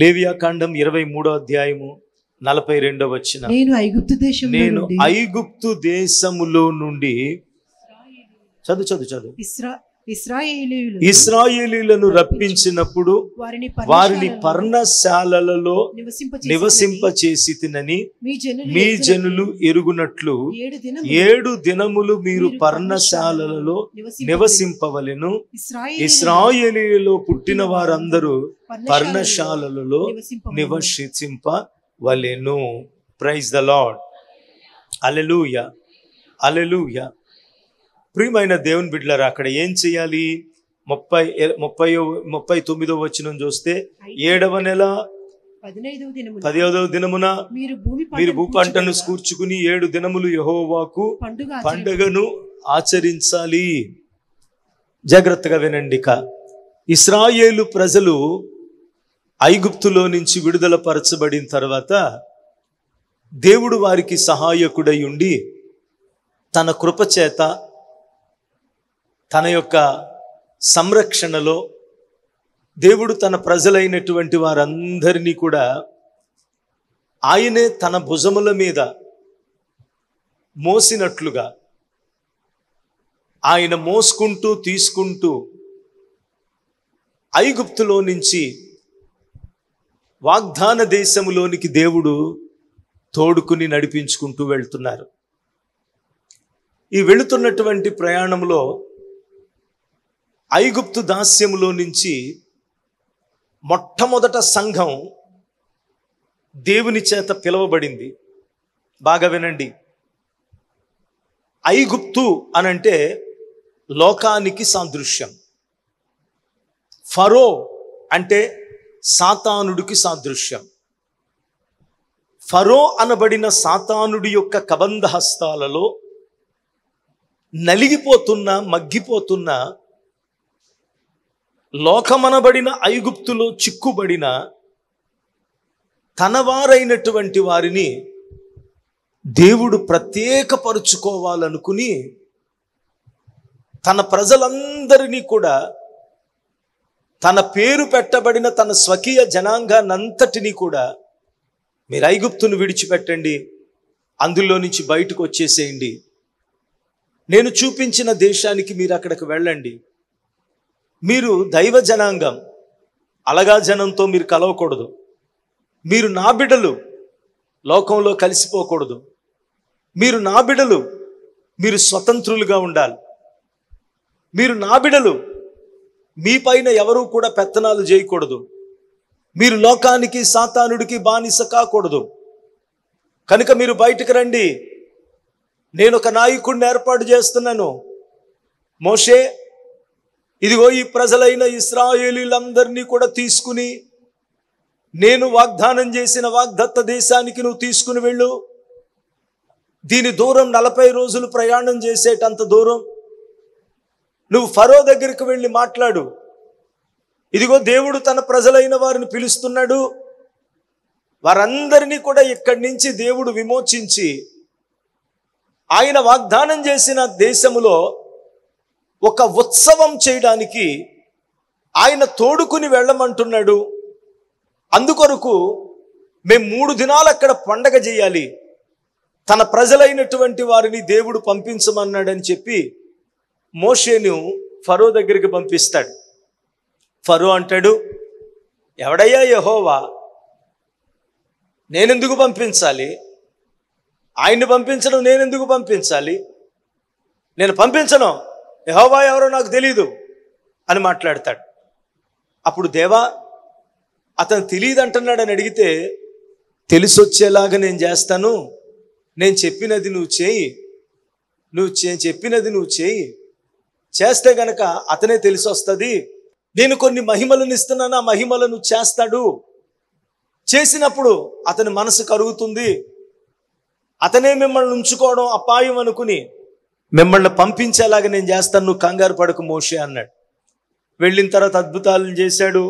లేవియాకాండం 23వ అధ్యాయము 42వ వచనం. నేను ఐగుప్తు దేశములో నుండి చదువు ఇశ్రాయేలీయులను రప్పించినప్పుడు వారిని పర్ణశాలలలో నివసింపచేసితినని మీ జనులు ఎరుగునట్లు 7 దినములు మీరు పర్ణశాలలలో నివసింపవలెను. ఇశ్రాయేలీయులలో పుట్టిన వారందరూ పర్ణశాలలలో నివసింపవలెను. Praise the Lord. Hallelujah, hallelujah. ప్రియమైన దేవుని బిడ్డలారా, అక్కడ ఏం చేయాలి? 39వ వచనం చూస్తే 7వ నెల 15వ దినమున మీరు భూపంటను కూర్చుకుని 7 దినములు యెహోవాకు పండుగను ఆచరించాలి. జాగ్రత్తగా వినండి. ఇశ్రాయేలు ప్రజలు ఐగుప్తులో నుంచి విడుదల పరచబడిన తర్వాత దేవుడు వారికి సహాయకుడై ఉండి తన కృపచేత తన యొక్క సంరక్షణలో దేవుడు తన ప్రజలైనటువంటి వారందరినీ కూడా ఆయనే తన భుజముల మీద మోసినట్లుగా ఆయన మోసుకుంటూ తీసుకుంటూ ఐగుప్తులో నుంచి వాగ్దాన దేశములోనికి దేవుడు తోడుకుని నడిపించుకుంటూ వెళ్తున్నారు. ఈ వెళుతున్నటువంటి ప్రయాణంలో ఐగుప్తు దాస్యములో నుంచి మొట్టమొదట సంఘం దేవుని చేత పిలువబడింది. బాగా వినండి. ఐగుప్తు అనంటే లోకానికి సాదృశ్యం. ఫరో అంటే సాతానుడికి సాదృశ్యం. ఫరో అనబడిన సాతానుడి యొక్క కబంధ హస్తాలలో నలిగిపోతున్న మగ్గిపోతున్న లోకమనబడిన ఐగుప్తులో చిక్కుబడిన తన వారైనటువంటి వారిని దేవుడు ప్రత్యేకపరుచుకోవాలనుకుని తన ప్రజలందరినీ కూడా తన పేరు పెట్టబడిన తన స్వకీయ జనాంగాన్నంతటినీ కూడా మీరు ఐగుప్తును విడిచిపెట్టండి, అందులో నుంచి బయటకు వచ్చేసేయండి, నేను చూపించిన దేశానికి మీరు అక్కడికి వెళ్ళండి, మీరు దైవ జనాంగం, అలగా జనంతో మీరు కలవకూడదు, మీరు నా బిడ్డలు, లోకంలో కలిసిపోకూడదు, మీరు నా బిడ్డలు, మీరు స్వతంత్రులుగా ఉండాలి, మీరు నా బిడ్డలు, మీ పైన ఎవరూ కూడా పెత్తనాలు చేయకూడదు, మీరు లోకానికి సాతానుడికి బానిస కాకూడదు, కనుక మీరు బయటకు రండి, నేను ఒక నాయకుడిని ఏర్పాటు చేస్తున్నాను. మోషే, ఇదిగో ఈ ప్రజలైన ఇశ్రాయేలీలందరినీ కూడా తీసుకుని నేను వాగ్దానం చేసిన వాగ్దత్త దేశానికి నువ్వు తీసుకుని వెళ్ళు. దీని దూరం 40 రోజులు ప్రయాణం చేసేటంత దూరం. నువ్వు ఫరో దగ్గరికి వెళ్ళి మాట్లాడు, ఇదిగో దేవుడు తన ప్రజలైన వారిని పిలుస్తున్నాడు, వారందరినీ కూడా ఇక్కడి నుంచి దేవుడు విమోచించి ఆయన వాగ్దానం చేసిన దేశములో ఒక ఉత్సవం చేయడానికి ఆయన తోడుకుని వెళ్ళమంటున్నాడు. అందుకొరకు మేము 3 దినాలు అక్కడ పండగ చేయాలి, తన ప్రజలైనటువంటి వారిని దేవుడు పంపించమన్నాడని చెప్పి మోషేను ఫరో దగ్గరికి పంపిస్తాడు. ఫరో అంటాడు, ఎవడయ్యా యెహోవా, నేనెందుకు పంపించాలి? ఆయన్ని పంపించడం నేనెందుకు పంపించాలి? నేను పంపించను, యెహోవా ఎవరో నాకు తెలీదు అని మాట్లాడతాడు. అప్పుడు దేవా, అతను తెలియదు అంటున్నాడని అడిగితే, తెలిసొచ్చేలాగా నేను చేస్తాను, నేను చెప్పినది నువ్వు చేయి, చెప్పినది నువ్వు చేయి, చేస్తే గనక అతనే తెలిసి వస్తుంది. నేను కొన్ని మహిమలను ఇస్తున్నాను, ఆ మహిమలను చేస్తాడు, చేసినప్పుడు అతని మనసు కరుగుతుంది, అతనే మిమ్మల్ని ఉంచుకోవడం అపాయం అనుకుని మిమ్మల్ని పంపించేలాగా నేను చేస్తాను, నువ్వు కంగారు పడకు మోషే అన్నాడు. వెళ్ళిన తర్వాత అద్భుతాలను చేశాడు,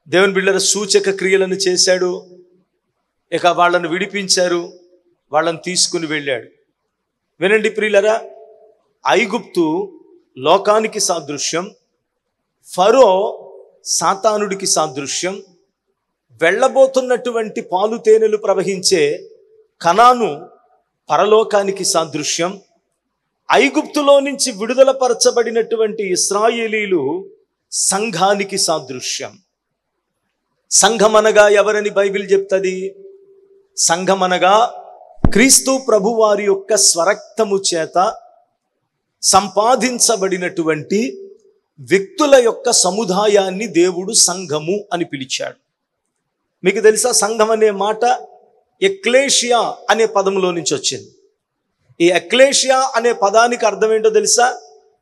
దేవుని బిడ్డల సూచక క్రియలను చేశాడు, ఇక వాళ్ళను విడిపించారు, వాళ్ళని తీసుకుని వెళ్ళాడు. వినండి ప్రియులరా, ఐగుప్తు లోకానికి సాదృశ్యం, ఫరో సాతానుడికి సాదృశ్యం, వెళ్ళబోతున్నటువంటి పాలు తేనెలు ప్రవహించే కనాను పరలోకానికి సాదృశ్యం. ఐగుప్తులో నుంచి విడుదల పరచబడినటువంటి ఇశ్రాయేలీలు సంఘానికి సాదృశ్యం. సంఘమనగా ఎవరని బైబిల్ చెప్తుంది? సంఘమనగా క్రీస్తు ప్రభువారి యొక్క స్వరక్తము చేత సంపాదించబడినటువంటి వ్యక్తుల యొక్క సముదాయాన్ని దేవుడు సంఘము అని పిలిచాడు. మీకు తెలుసా, సంఘం అనే మాట ఎక్లేషియా అనే పదంలో నుంచి వచ్చింది. ఈ ఎక్లేషియా అనే పదానికి అర్థం ఏంటో తెలుసా?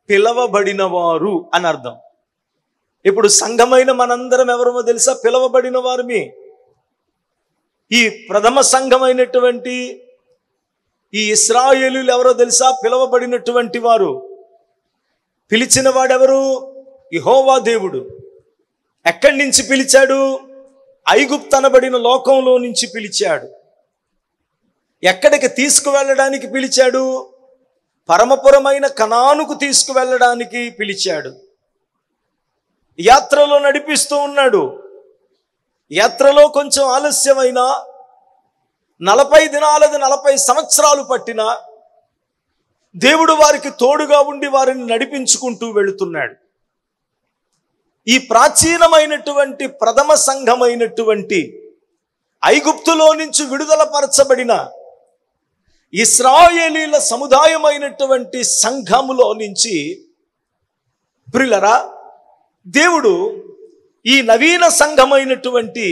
పిలవబడిన వారు అని అర్థం. ఇప్పుడు సంఘమైన మనందరం ఎవరమో తెలుసా? పిలవబడిన వారమే. ఈ ప్రథమ సంఘమైనటువంటి ఈ ఇశ్రాయేలీయులు ఎవరో తెలుసా? పిలవబడినటువంటి వారు. పిలిచిన వాడెవరు? యెహోవా దేవుడు. ఎక్కడి నుంచి పిలిచాడు? ఐగుప్తనబడిన లోకంలో నుంచి పిలిచాడు. ఎక్కడికి తీసుకువెళ్ళడానికి పిలిచాడు? పరమపురమైన కనానుకు తీసుకువెళ్ళడానికి పిలిచాడు. యాత్రలో నడిపిస్తూ ఉన్నాడు. యాత్రలో కొంచెం ఆలస్యమైన 40 దినాలది 40 సంవత్సరాలు పట్టిన దేవుడు వారికి తోడుగా ఉండి వారిని నడిపించుకుంటూ వెళుతున్నాడు. ఈ ప్రాచీనమైనటువంటి ప్రథమ సంఘమైనటువంటి ఐగుప్తులో నుంచి విడుదల పరచబడిన ఇశ్రాయేలీల సముదాయమైనటువంటి సంఘములో నుంచి ప్రియులరా, దేవుడు ఈ నవీన సంఘమైనటువంటి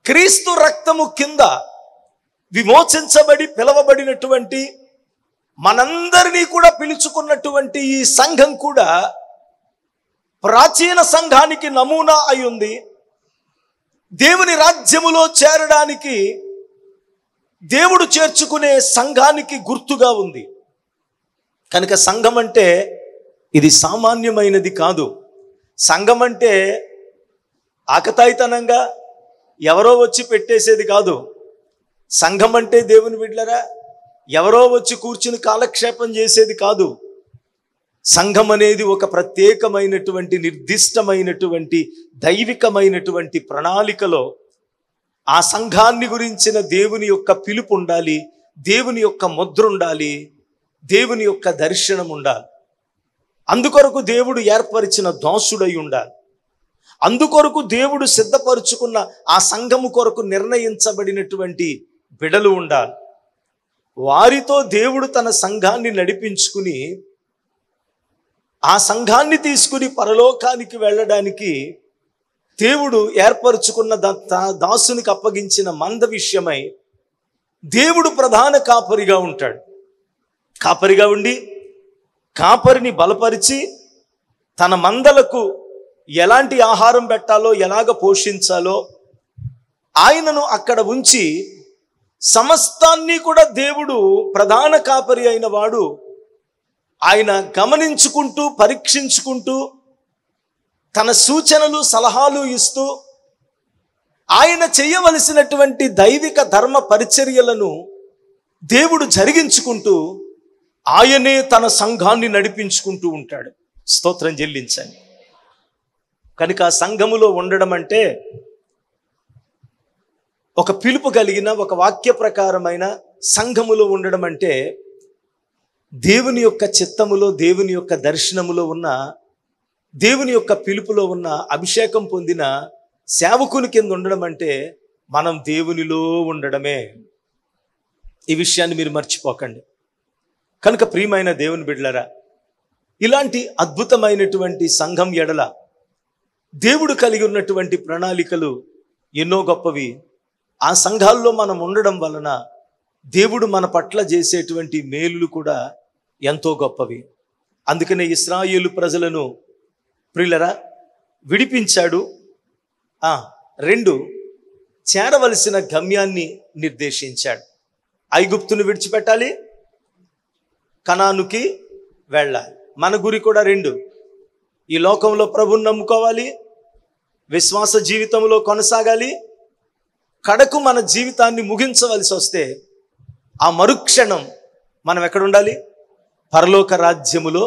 క్రీస్తు రక్తము కింద విమోచించబడి పిలవబడినటువంటి మనందరినీ కూడా పిలుచుకున్నటువంటి ఈ సంఘం కూడా ప్రాచీన సంఘానికి నమూనా అయి ఉంది. దేవుని రాజ్యములో చేరడానికి దేవుడు చేర్చుకునే సంఘానికి గుర్తుగా ఉంది. కనుక సంఘం అంటే ఇది సామాన్యమైనది కాదు. సంఘం అంటే ఆకతాయితనంగా ఎవరో వచ్చి పెట్టేసేది కాదు. సంఘం అంటే దేవుని బిడ్డలారా ఎవరో వచ్చి కూర్చుని కాలక్షేపం చేసేది కాదు. సంఘం అనేది ఒక ప్రత్యేకమైనటువంటి నిర్దిష్టమైనటువంటి దైవికమైనటువంటి ప్రణాళికలో ఆ సంఘాన్ని గురించిన దేవుని యొక్క పిలుపు ఉండాలి, దేవుని యొక్క ముద్ర ఉండాలి, దేవుని యొక్క దర్శనం ఉండాలి. అందుకొరకు దేవుడు ఏర్పరిచిన దాసుడై ఉండాలి. అందుకొరకు దేవుడు సిద్ధపరుచుకున్న ఆ సంఘము కొరకు నిర్ణయించబడినటువంటి బిడలు ఉండాలి. వారితో దేవుడు తన సంఘాన్ని నడిపించుకుని ఆ సంఘాన్ని తీసుకుని పరలోకానికి వెళ్ళడానికి దేవుడు ఏర్పరచుకున్న దాసునికి అప్పగించిన మంద విషయమై దేవుడు ప్రధాన కాపరిగా ఉంటాడు. కాపరిగా ఉండి కాపరిని బలపరిచి తన మందలకు ఎలాంటి ఆహారం పెట్టాలో, ఎలాగ పోషించాలో ఆయనను అక్కడ ఉంచి సమస్తాన్ని కూడా దేవుడు ప్రధాన కాపరి అయిన వాడు ఆయన గమనించుకుంటూ పరీక్షించుకుంటూ తన సూచనలు సలహాలు ఇస్తూ ఆయన చేయవలసినటువంటి దైవిక ధర్మ పరిచర్యలను దేవుడు జరిగించుకుంటూ ఆయనే తన సంఘాన్ని నడిపించుకుంటూ ఉంటాడు. స్తోత్రం చెల్లించండి. కనుక సంఘములో ఉండడం అంటే ఒక పిలుపు కలిగిన ఒక వాక్య ప్రకారమైన సంఘములో ఉండడం అంటే దేవుని యొక్క చిత్తములో, దేవుని యొక్క దర్శనములో ఉన్న, దేవుని యొక్క పిలుపులో ఉన్న అభిషేకం పొందిన సేవకుని కింద ఉండడం అంటే మనం దేవునిలో ఉండడమే. ఈ విషయాన్ని మీరు మర్చిపోకండి. కనుక ప్రియమైన దేవుని బిడ్డలారా, ఇలాంటి అద్భుతమైనటువంటి సంఘం ఎడల దేవుడు కలిగి ఉన్నటువంటి ప్రణాళికలు ఎన్నో గొప్పవి. ఆ సంఘాల్లో మనం ఉండడం వలన దేవుడు మన పట్ల చేసేటువంటి మేలులు కూడా ఎంతో గొప్పవి. అందుకనే ఇశ్రాయేలు ప్రజలను ప్రియులరా విడిపించాడు. 2 చేరవలసిన గమ్యాన్ని నిర్దేశించాడు. ఐగుప్తును విడిచిపెట్టాలి, కనానుకి వెళ్ళాలి. మన గురి కూడా 2. ఈ లోకంలో ప్రభువుని నమ్ముకోవాలి, విశ్వాస జీవితంలో కొనసాగాలి. కడకు మన జీవితాన్ని ముగించవలసి వస్తే ఆ మరుక్షణం మనం ఎక్కడ ఉండాలి? పరలోక రాజ్యములో,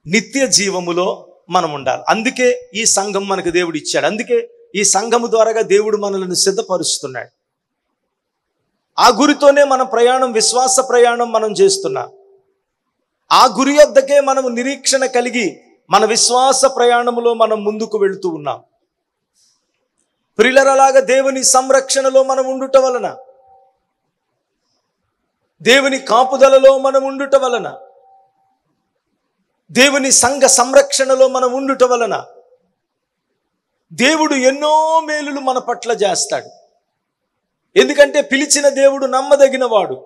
నిత్య జీవములో మనం ఉండాలి. అందుకే ఈ సంఘం మనకు దేవుడు ఇచ్చాడు. అందుకే ఈ సంఘము ద్వారాగా దేవుడు మనల్ని సిద్ధపరుస్తున్నాడు. ఆ గురితోనే మన ప్రయాణం, విశ్వాస ప్రయాణం మనం చేస్తున్నాం. ఆ గురి వద్దకే మనం నిరీక్షణ కలిగి మన విశ్వాస ప్రయాణంలో మనం ముందుకు వెళుతూ ఉన్నాం. ప్రియులలాగా దేవుని సంరక్షణలో మనం ఉండుట వలన, దేవుని కాపుదలలో మనం ఉండుట వలన, దేవుని సంఘ సంరక్షణలో మనం ఉండుట వలన దేవుడు ఎన్నో మేలులు మన పట్ల చేస్తాడు. ఎందుకంటే పిలిచిన దేవుడు నమ్మదగిన వాడు,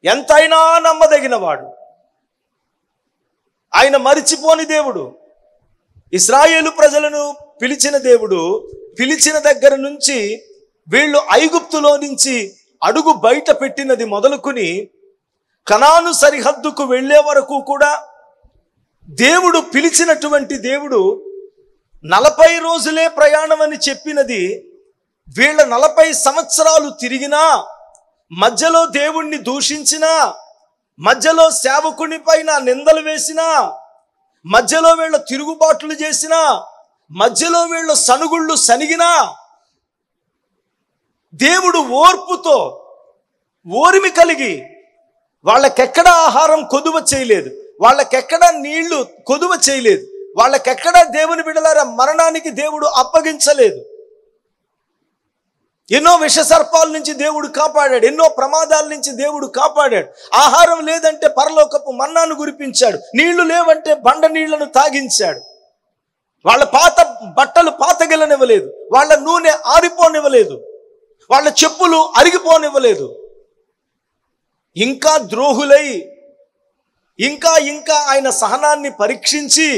ఎంతైనా నమ్మదగిన వాడు. ఆయన మరిచిపోని దేవుడు. ఇశ్రాయేలు ప్రజలను పిలిచిన దేవుడు, పిలిచిన దగ్గర నుంచి వీళ్ళు ఐగుప్తులో నుంచి అడుగు బయట పెట్టినది మొదలుకొని కనాను సరిహద్దుకు వెళ్ళే వరకు కూడా దేవుడు పిలిచినటువంటి దేవుడు 40 రోజులే ప్రయాణం అని చెప్పినది వీళ్ళ 40 సంవత్సరాలు తిరిగినా, మధ్యలో దేవుణ్ణి దూషించినా, మధ్యలో సేవకుని పైన నిందలు వేసినా, మధ్యలో వీళ్ళ తిరుగుబాట్లు చేసినా, మధ్యలో వీళ్ళ సనుగుళ్ళు సనిగినా దేవుడు ఓర్పుతో, ఓరిమి కలిగి వాళ్ళకెక్కడా ఆహారం కొదువ చేయలేదు, వాళ్ళకెక్కడా నీళ్లు కొదువ చేయలేదు, వాళ్ళకెక్కడా దేవుని బిడ్డలారా మరణానికి దేవుడు అప్పగించలేదు. ఎన్నో విషసర్పాల నుంచి దేవుడు కాపాడాడు, ఎన్నో ప్రమాదాల నుంచి దేవుడు కాపాడాడు. ఆహారం లేదంటే పరలోకపు మన్నాను కురిపించాడు, నీళ్లు లేవంటే బండ నీళ్లను తాగించాడు. వాళ్ళ పాత బట్టలు పాతగిలనివ్వలేదు, వాళ్ళ నూనె ఆరిపోనివ్వలేదు, వాళ్ళ చెప్పులు అరిగిపోనివ్వలేదు. ఇంకా ద్రోహులై ఇంకా ఇంకా ఆయన సహనాన్ని పరీక్షించి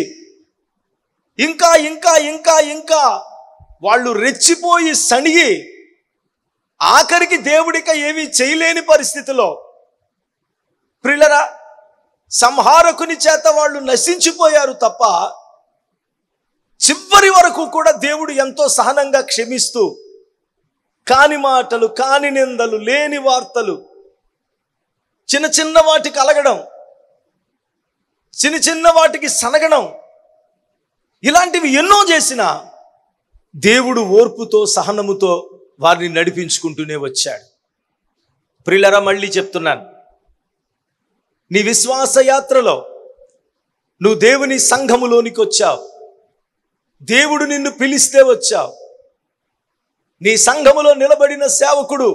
ఇంకా ఇంకా ఇంకా ఇంకా వాళ్ళు రెచ్చిపోయి సణిగి ఆఖరికి దేవుడిక ఏమీ చేయలేని పరిస్థితిలో ప్రియులరా సంహారకుని చేత వాళ్ళు నశించిపోయారు తప్ప చివరి వరకు కూడా దేవుడు ఎంతో సహనంగా క్షమిస్తూ కాని మాటలు, కాని నిందలు, లేని వార్తలు, చిన్న చిన్న వాటికి అలగడం, చిన్న చిన్న వాటికి సనగడం, ఇలాంటివి ఎన్నో చేసిన దేవుడు ఓర్పుతో సహనముతో వారిని నడిపించుకుంటూనే వచ్చాడు. ప్రియులరా మళ్ళీ చెప్తున్నాను, నీ విశ్వాస యాత్రలో నువ్వు దేవుని సంఘములోనికి వచ్చావు, దేవుడు నిన్ను పిలిస్తే వచ్చావు. నీ సంఘములో నిలబడిన సేవకుడు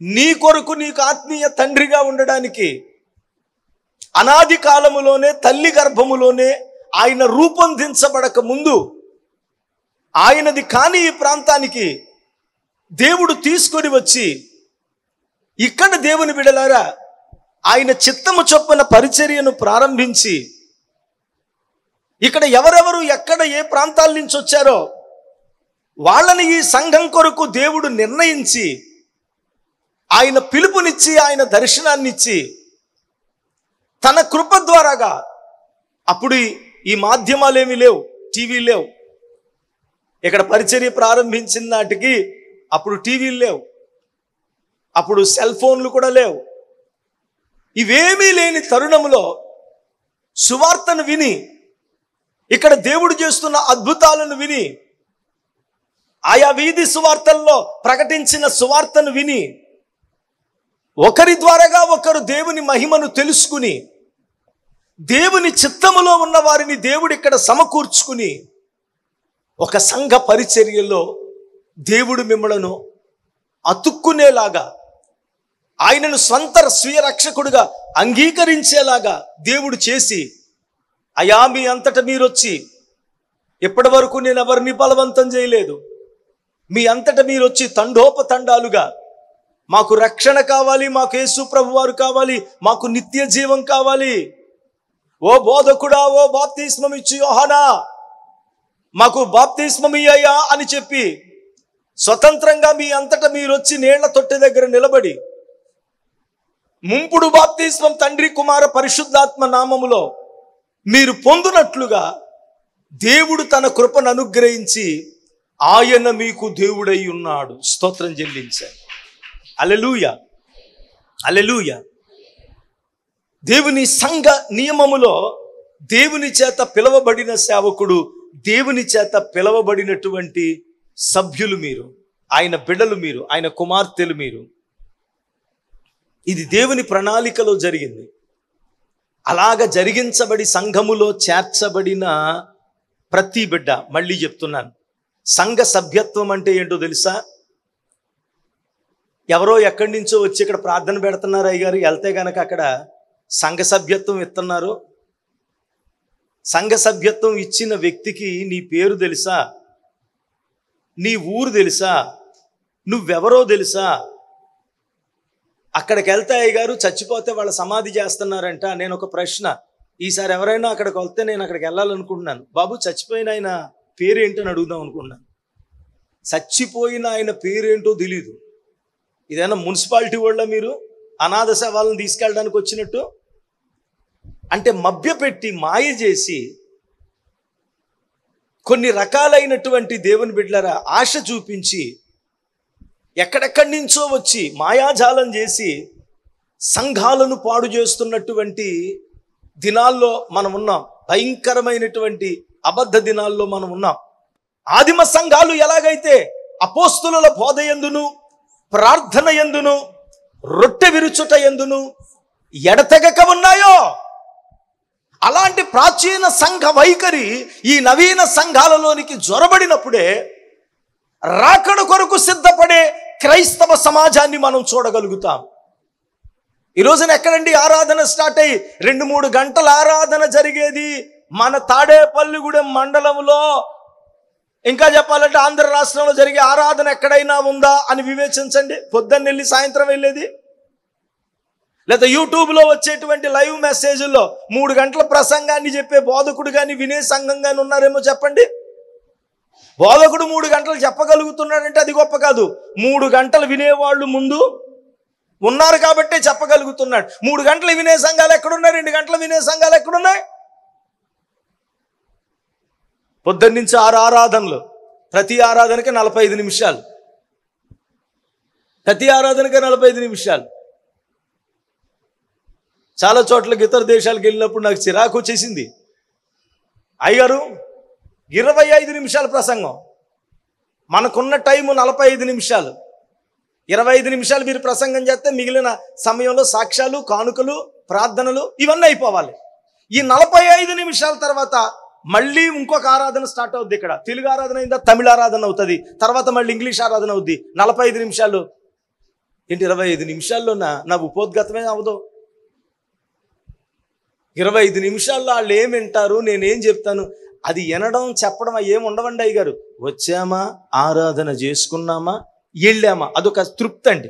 నీ కొరకు నీకు ఆత్మీయ తండ్రిగా ఉండడానికి అనాది కాలములోనే తల్లి గర్భములోనే ఆయన రూపొందించబడక ముందు ఆయనది కాని ఈ ప్రాంతానికి దేవుడు తీసుకొని వచ్చి ఇక్కడ దేవుని బిడ్డలారా ఆయన చిత్తము చొప్పున పరిచర్యను ప్రారంభించి ఇక్కడ ఎవరెవరు ఎక్కడ ఏ ప్రాంతాల నుంచి వచ్చారో వాళ్ళని ఈ సంఘం కొరకు దేవుడు నిర్ణయించి ఆయన పిలుపునిచ్చి ఆయన దర్శనాన్నిచ్చి తన కృప ద్వారాగా, అప్పుడు ఈ మాధ్యమాలేమీ లేవు, టీవీ లేవు, ఇక్కడ పరిచర్య ప్రారంభించిన నాటికి అప్పుడు టీవీలు లేవు, అప్పుడు సెల్ ఫోన్లు కూడా లేవు. ఇవేమీ లేని తరుణంలో సువార్తను విని, ఇక్కడ దేవుడు చేస్తున్న అద్భుతాలను విని, ఆయా వీధి సువార్తల్లో ప్రకటించిన సువార్తను విని ఒకరి ద్వారాగా ఒకరు దేవుని మహిమను తెలుసుకుని దేవుని చిత్తములో ఉన్న వారిని దేవుడు ఇక్కడ సమకూర్చుకుని ఒక సంఘ పరిచర్యలో దేవుడు మిమ్మలను అతుక్కునేలాగా, ఆయనను స్వంత స్వీయ రక్షకుడుగా అంగీకరించేలాగా దేవుడు చేసి, అయా మీ అంతటా మీరొచ్చి, ఇప్పటి వరకు నేను ఎవరిని బలవంతం చేయలేదు, మీ అంతటా మీరొచ్చి తండోపతండాలుగా మాకు రక్షణ కావాలి, మాకు యేసు ప్రభువారు కావాలి, మాకు నిత్య జీవం కావాలి, ఓ బోధకుడా, ఓ బాప్తిస్మం ఇచ్చి యోహానా మాకు బాప్తిస్మం ఇయ్యా అని చెప్పి స్వతంత్రంగా మీ అంతటా మీరొచ్చి నీళ్ల తొట్టె దగ్గర నిలబడి ముంపుడు బాప్తిస్మం తండ్రి కుమార పరిశుద్ధాత్మ నామములో మీరు పొందునట్లుగా దేవుడు తన కృపను అనుగ్రహించి ఆయన మీకు దేవుడై ఉన్నాడు. స్తోత్రం చెల్లించారు. హల్లెలూయా, హల్లెలూయా. దేవుని సంఘ నియమములో దేవుని చేత పిలువబడిన సేవకుడు దేవుని చేత పిలవబడినటువంటి సభ్యులు మీరు, ఆయన బిడ్డలు మీరు, ఆయన కుమార్తెలు మీరు. ఇది దేవుని ప్రణాళికలో జరిగింది. అలాగ జరిగించబడి సంఘములో చేర్చబడిన ప్రతి బిడ్డ, మళ్ళీ చెప్తున్నాను, సంఘ సభ్యత్వం అంటే ఏంటో తెలుసా? ఎవరో ఎక్కడి నుంచో వచ్చి ఇక్కడ ప్రార్థన పెడుతున్నారు అయ్యగారు, వెళ్తే గనక అక్కడ సంఘ సభ్యత్వం ఇస్తున్నారు. సంఘ సభ్యత్వం ఇచ్చిన వ్యక్తికి నీ పేరు తెలుసా? నీ ఊరు తెలుసా? నువ్వెవరో తెలుసా? అక్కడికి వెళ్తే అయ్యగారు చచ్చిపోతే వాళ్ళ సమాధి చేస్తున్నారంట. నేను ఒక ప్రశ్న, ఈసారి ఎవరైనా అక్కడికి వెళ్తే నేను అక్కడికి వెళ్ళాలనుకుంటున్నాను. బాబు చచ్చిపోయిన ఆయన పేరేంటో అని అడుగుదాం అనుకుంటున్నాను. చచ్చిపోయిన ఆయన పేరేంటో తెలీదు. ఇదైనా మున్సిపాలిటీ వాళ్ళ మీరు అనాథ శవాలను తీసుకెళ్ళడానికి వచ్చినట్టు? అంటే మభ్యపెట్టి మాయ చేసి కొన్ని రకాలైనటువంటి దేవుని బిడ్డలారా ఆశ చూపించి ఎక్కడెక్కడి నుంచో వచ్చి మాయాజాలం చేసి సంఘాలను పాడు చేస్తున్నటువంటి దినాల్లో మనం ఉన్నాం. భయంకరమైనటువంటి అబద్ధ దినాల్లో మనం ఉన్నాం. ఆదిమ సంఘాలు ఎలాగైతే అపోస్తులుల బోధ యందును, ప్రార్థన యందును, రొట్టె విరుచుట యందును ఎడతెగక ఉన్నాయో, అలాంటి ప్రాచీన సంఘ వైఖరి ఈ నవీన సంఘాలలోనికి జొరబడినప్పుడే రాకడ కొరకు సిద్ధపడే క్రైస్తవ సమాజాన్ని మనం చూడగలుగుతాం. ఈ రోజున ఎక్కడండి ఆరాధన స్టార్ట్ అయ్యి 2-3 గంటల ఆరాధన జరిగేది మన తాడేపల్లిగూడెం మండలంలో. ఇంకా చెప్పాలంటే ఆంధ్ర రాష్ట్రంలో జరిగే ఆరాధన ఎక్కడైనా ఉందా అని వివేచించండి. పొద్దున్న వెళ్ళి సాయంత్రం వెళ్ళేది, లేదా యూట్యూబ్లో వచ్చేటువంటి లైవ్ మెసేజ్ల్లో 3 గంటల ప్రసంగాన్ని చెప్పే బోధకుడు కానీ వినే సంఘం కానీ ఉన్నారేమో చెప్పండి. బోధకుడు 3 గంటలు చెప్పగలుగుతున్నాడంటే అది గొప్ప కాదు. 3 గంటలు వినేవాళ్ళు ముందు ఉన్నారు కాబట్టే చెప్పగలుగుతున్నాడు. 3 గంటలు వినే సంఘాలు ఎక్కడున్నాయి? 2 గంటలు వినే సంఘాలు ఎక్కడున్నాయి? పొద్దున్న నుంచి 6 ఆరాధనలు, ప్రతి ఆరాధనకి 45 నిమిషాలు, ప్రతి ఆరాధనకి 45 నిమిషాలు. చాలా చోట్లకి ఇతర దేశాలకు వెళ్ళినప్పుడు నాకు చిరాకు వచ్చేసింది. అయ్యగారు 25 నిమిషాల ప్రసంగం, మనకున్న టైము 45 నిమిషాలు. 25 నిమిషాలు మీరు ప్రసంగం చేస్తే మిగిలిన సమయంలో సాక్ష్యాలు, కానుకలు, ప్రార్థనలు ఇవన్నీ అయిపోవాలి. ఈ 45 నిమిషాల తర్వాత మళ్ళీ ఇంకొక ఆరాధన స్టార్ట్ అవుద్ది. ఇక్కడ తెలుగు ఆరాధన అయిందా, తమిళ ఆరాధన అవుతుంది, తర్వాత మళ్ళీ ఇంగ్లీష్ ఆరాధన అవుద్ది. 45 నిమిషాలు ఏంటి? 25 నిమిషాల్లో నా ఉపోద్ఘాతమే అవదు. 25 నిమిషాల్లో వాళ్ళు ఏం వింటారు, నేనేం చెప్తాను, అది వినడం చెప్పడం ఏం ఉండవండి అయ్యగారు. వచ్చామా, ఆరాధన చేసుకున్నామా, వెళ్ళామా, అదొక తృప్తి అండి,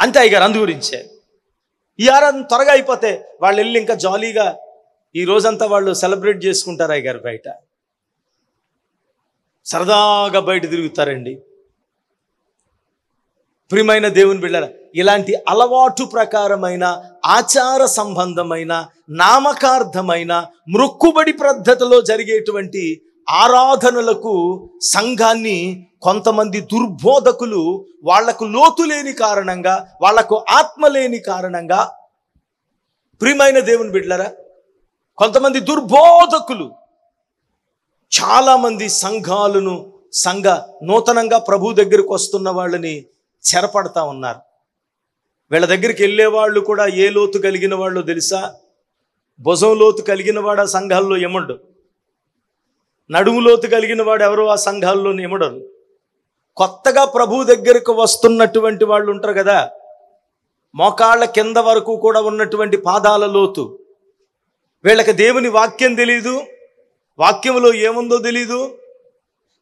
అంతే అయ్యగారు. అందు గురించే ఈ ఆరాధన త్వరగా అయిపోతే వాళ్ళు వెళ్ళి ఇంకా జాలీగా ఈ రోజంతా వాళ్ళు సెలబ్రేట్ చేసుకుంటారు అయ్యగారు. బయట సరదాగా బయట తిరుగుతారండి. ప్రియమైన దేవుని బిడ్డలారా, ఇలాంటి అలవాటు ప్రకారమైన ఆచార సంబంధమైన నామకార్థమైన మొక్కుబడి పద్ధతిలో జరిగేటువంటి ఆరాధనలకు సంఘాన్ని కొంతమంది దుర్బోధకులు వాళ్లకు లోతు లేని కారణంగా, వాళ్లకు ఆత్మ లేని కారణంగా, ప్రియమైన దేవుని బిడ్డలారా, కొంతమంది దుర్బోధకులు చాలామంది సంఘాలను, నూతనంగా ప్రభు దగ్గరకు వస్తున్న వాళ్ళని చెరపడతా ఉన్నారు. వీళ్ళ దగ్గరికి వెళ్ళేవాళ్ళు కూడా ఏ లోతు కలిగిన వాళ్ళు తెలుసా? భుజం లోతు కలిగిన వాడు ఆ సంఘాల్లో ఎమడు, నడుము లోతు కలిగిన వాడు ఎవరో ఆ సంఘాల్లో ఎమడరు. కొత్తగా ప్రభు దగ్గరకు వస్తున్నటువంటి వాళ్ళు ఉంటారు కదా, మోకాళ్ళ కింద వరకు కూడా ఉన్నటువంటి పాదాల లోతు. వీళ్ళకి దేవుని వాక్యం తెలీదు, వాక్యంలో ఏముందో తెలీదు.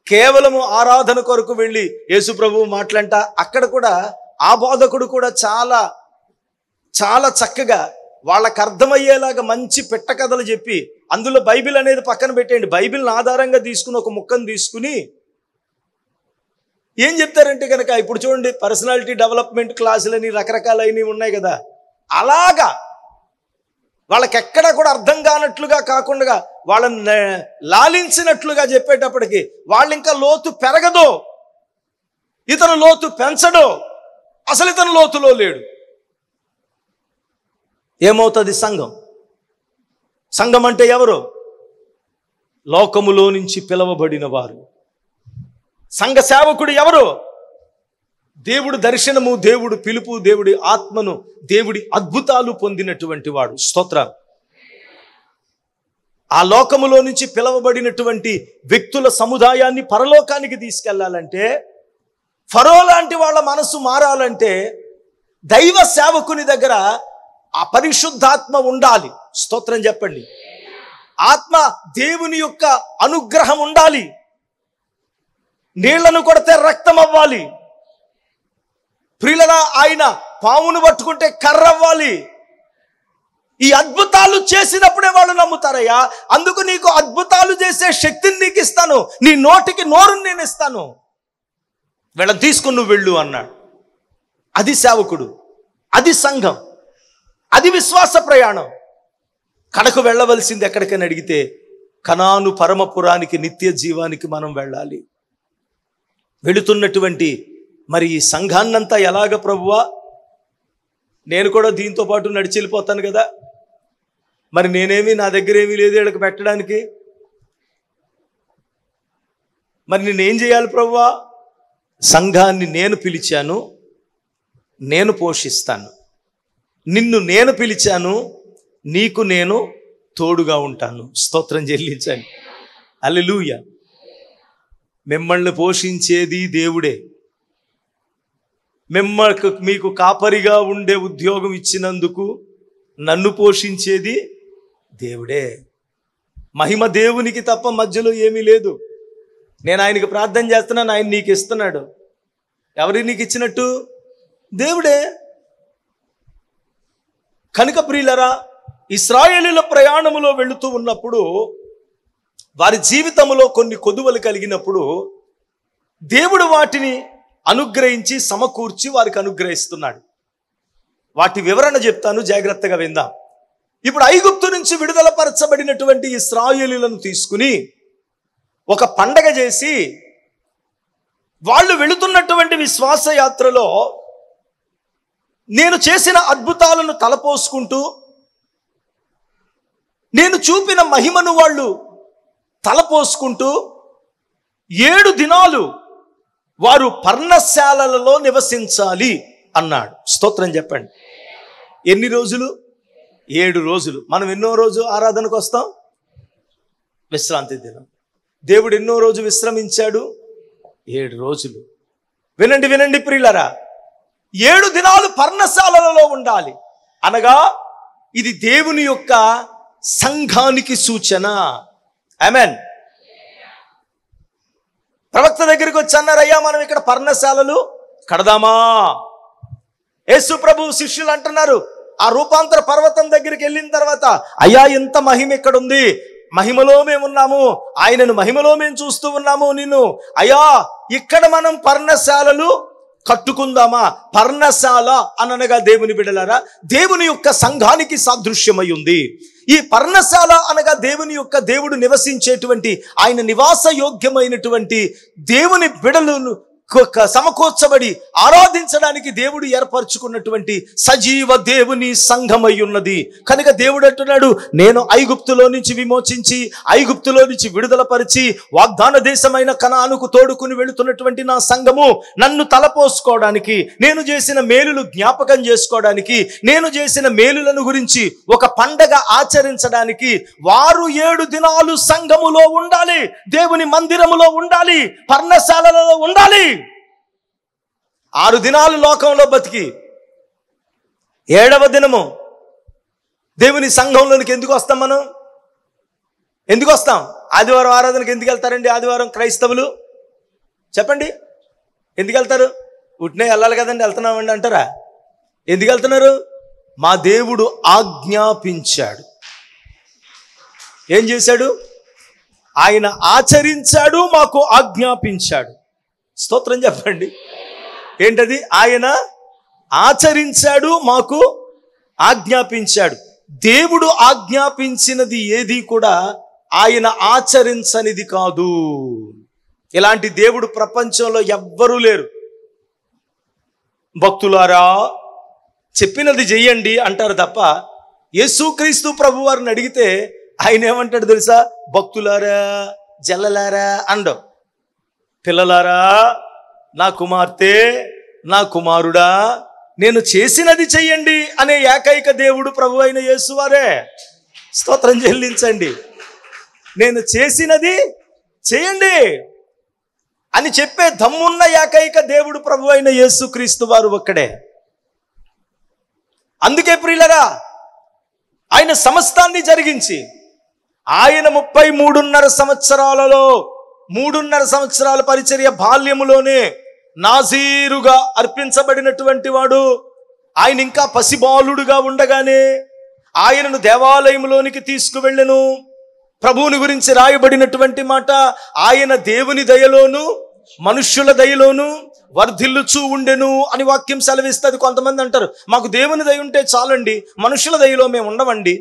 కేవలము ఆరాధన కొరకు వెళ్ళి యేసు ప్రభువు మాటలంట, అక్కడ కూడా ఆ బోధకుడు కూడా చాలా చాలా చక్కగా వాళ్ళకు అర్థమయ్యేలాగా మంచి పిట్ట కథలు చెప్పి, అందులో బైబిల్ అనేది పక్కన పెట్టేయండి, బైబిల్ని ఆధారంగా తీసుకుని ఒక ముక్కను తీసుకుని ఏం చెప్తారంటే కనుక, ఇప్పుడు చూడండి పర్సనాలిటీ డెవలప్మెంట్ క్లాసులని రకరకాలైనవి ఉన్నాయి కదా, అలాగా వాళ్ళకి ఎక్కడ కూడా అర్థం కానట్లుగా కాకుండా వాళ్ళని లాలించినట్లుగా చెప్పేటప్పటికి వాళ్ళు ఇంకా లోతు పెరగదు, ఇతను లోతు పెంచడు, అసలు ఇతను లోతులో లేడు. ఏమవుతుంది సంఘం? సంఘం అంటే ఎవరు? లోకములో నుంచి పిలవబడిన వారు. సంఘ సేవకుడు ఎవరు? దేవుడు దర్శనము, దేవుడు పిలుపు, దేవుడి ఆత్మను, దేవుడి అద్భుతాలు పొందినటువంటి వాడు. స్తోత్రం. ఆ లోకములో నుంచి పిలవబడినటువంటి వ్యక్తుల సముదాయాన్ని పరలోకానికి తీసుకెళ్లాలంటే, ఫరో లాంటి వాళ్ళ మనసు మారాలంటే దైవ సేవకుని దగ్గర ఆ పరిశుద్ధాత్మ ఉండాలి. స్తోత్రం చెప్పండి. ఆత్మ, దేవుని యొక్క అనుగ్రహం ఉండాలి. నీళ్లను కొడితే రక్తం అవ్వాలి. ప్రియులరా, ఆయన పామును పట్టుకుంటే కర్ర అవ్వాలి. ఈ అద్భుతాలు చేసినప్పుడే వాళ్ళు నమ్ముతారయ్యా. అందుకు నీకు అద్భుతాలు చేసే శక్తిని నీకు ఇస్తాను, నీ నోటికి నోరుని నేను ఇస్తాను, వీళ్ళని తీసుకుని నువ్వు వెళ్ళు అన్నాడు. అది సేవకుడు, అది సంఘం, అది విశ్వాస ప్రయాణం. కడకు వెళ్ళవలసింది ఎక్కడికని అడిగితే కనాను పరమపురానికి, నిత్య జీవానికి మనం వెళ్ళాలి. వెళుతున్నటువంటి మరి ఈ సంఘాన్నంతా ఎలాగ ప్రభువా? నేను కూడా దీంతో పాటు నడిచి వెళ్ళిపోతాను కదా, మరి నేనేమి, నా దగ్గర ఏమీ లేదు వీళ్ళకి పెట్టడానికి, మరి నేనేం చేయాలి ప్రభువా? సంఘాన్ని నేను పిలిచాను, నేను పోషిస్తాను. నిన్ను నేను పిలిచాను, నీకు నేను తోడుగా ఉంటాను. స్తోత్రం చెల్లించండి. హల్లెలూయా. మిమ్మల్ని పోషించేది దేవుడే. మీకు కాపరిగా ఉండే ఉద్యోగం ఇచ్చినందుకు నన్ను పోషించేది దేవుడే. మహిమ దేవునికి తప్ప మధ్యలో ఏమీ లేదు. నేను ఆయనకి ప్రార్థన చేస్తున్నాను, ఆయన నీకు ఇస్తున్నాడు. ఎవరి నీకు ఇచ్చినట్టు? దేవుడే. కనుక ప్రియులరా, ఇశ్రాయేలీయుల ప్రయాణములో వెళుతూ ఉన్నప్పుడు, వారి జీవితంలో కొన్ని కొదువలు కలిగినప్పుడు దేవుడు వాటిని అనుగ్రహించి సమకూర్చి వారికి అనుగ్రహిస్తున్నాడు. వాటి వివరణ చెప్తాను, జాగ్రత్తగా విందాం. ఇప్పుడు ఐగుప్తు నుంచి విడుదల పరచబడినటువంటి ఇశ్రాయేలీయులను తీసుకుని ఒక పండగ చేసి, వాళ్ళు వెళుతున్నటువంటి విశ్వాస యాత్రలో నేను చేసిన అద్భుతాలను తలపోసుకుంటూ, నేను చూపిన మహిమను వాళ్ళు తలపోసుకుంటూ 7 దినాలు వారు పర్ణశాలలలో నివసించాలి అన్నాడు. స్తోత్రం చెప్పండి. ఎన్ని రోజులు? 7 రోజులు. మనం ఎన్నో రోజు ఆరాధనకు వస్తాం? విశ్రాంతి దినం. దేవుడు ఎన్నో రోజు విశ్రమించాడు? 7 రోజులు. వినండి వినండి ప్రియులరా, 7 దినాలు పర్ణశాలలో ఉండాలి అనగా ఇది దేవుని యొక్క సంఘానికి సూచన. ఆమేన్. ప్రవక్త దగ్గరికి వచ్చి అన్నారు, అయ్యా మనం ఇక్కడ పర్ణశాలలు కడదామా? యేసు ప్రభు శిష్యులు అంటున్నారు, ఆ రూపాంతర పర్వతం దగ్గరికి వెళ్ళిన తర్వాత, అయ్యా ఇంత మహిమ ఇక్కడ ఉంది, మహిమలో మేమున్నాము, ఆయనను మహిమలో మేము చూస్తూ ఉన్నాము నిన్ను, అయ్యా ఇక్కడ మనం పర్ణశాలలు కట్టుకుందామా? పర్ణశాల అనగా దేవుని బిడ్డలారా, దేవుని యొక్క సంఘానికి సాదృశ్యమై ఉంది. ఈ పర్ణశాల అనగా దేవుడు నివసించేటువంటి, ఆయన నివాస యోగ్యమైనటువంటి దేవుని బిడలను సమకూర్చబడి ఆరాధించడానికి దేవుడు ఏర్పరచుకున్నటువంటి సజీవ దేవుని సంఘమై ఉన్నది. కనుక దేవుడు అంటున్నాడు, నేను ఐగుప్తులో నుంచి విమోచించి, ఐగుప్తులో నుంచి విడుదల పరిచి, వాగ్దాన దేశమైన కనానుకు తోడుకుని వెళుతున్నటువంటి నా సంఘము నన్ను తలపోసుకోవడానికి, నేను చేసిన మేలులు జ్ఞాపకం చేసుకోవడానికి, నేను చేసిన మేలులను గురించి ఒక పండగ ఆచరించడానికి వారు 7 దినాలు సంఘములో ఉండాలి, దేవుని మందిరములో ఉండాలి, పర్ణశాలలో ఉండాలి. 6 దినాలు లోకంలో బతికి 7వ దినము దేవుని సంఘంలోనికి ఎందుకు వస్తాం? మనం ఎందుకు వస్తాం? ఆదివారం ఆరాధనకు ఎందుకు వెళ్తారండి? ఆదివారం క్రైస్తవులు చెప్పండి, ఎందుకు వెళ్తారు? ఉట్నే వెళ్ళాలి కదండి, వెళ్తున్నామండి అంటారా? ఎందుకు వెళ్తున్నారు? మా దేవుడు ఆజ్ఞాపించాడు. ఏం చేశాడు? ఆయన ఆచరించాడు, మాకు ఆజ్ఞాపించాడు. స్తోత్రం చెప్పండి. ఏంటది? ఆయన ఆచరించాడు, మాకు ఆజ్ఞాపించాడు. దేవుడు ఆజ్ఞాపించినది ఏది కూడా ఆయన ఆచరించనిది కాదు. ఇలాంటి దేవుడు ప్రపంచంలో ఎవ్వరూ లేరు. భక్తులారా చెప్పినది చెయ్యండి అంటారు తప్ప, యేసుక్రీస్తు ప్రభు వారిని అడిగితే ఆయన ఏమంటాడు తెలుసా? భక్తులారా, జల్లలారా అండవు. పిల్లలారా, నా కుమార్తె, నా కుమారుడా, నేను చేసినది చెయ్యండి అనే ఏకైక దేవుడు ప్రభు అయిన యేసువారే. స్తోత్రం చెల్లించండి. నేను చేసినది చేయండి అని చెప్పే దమ్మున్న ఏకైక దేవుడు ప్రభు అయిన యేసుక్రీస్తు వారు ఒక్కడే. అందుకే ప్రియులరా, ఆయన సమస్తాన్ని జరిగించి ఆయన 33.5 సంవత్సరాలలో 3.5 సంవత్సరాల పరిచర్య బాల్యములోనే నాజీరుగా అర్పించబడినటువంటి వాడు. ఆయన ఇంకా పసిబాలుడుగా ఉండగానే ఆయనను దేవాలయంలోనికి తీసుకువెళ్ళెను. ప్రభువుని గురించి రాయబడినటువంటి మాట, ఆయన దేవుని దయలోను మనుష్యుల దయలోను వర్ధిల్లుచూ ఉండెను అని వాక్యం సెలవిస్తుంది. కొంతమంది అంటారు, మాకు దేవుని దయ ఉంటే చాలండి, మనుషుల దయలో మేము ఉండమండి.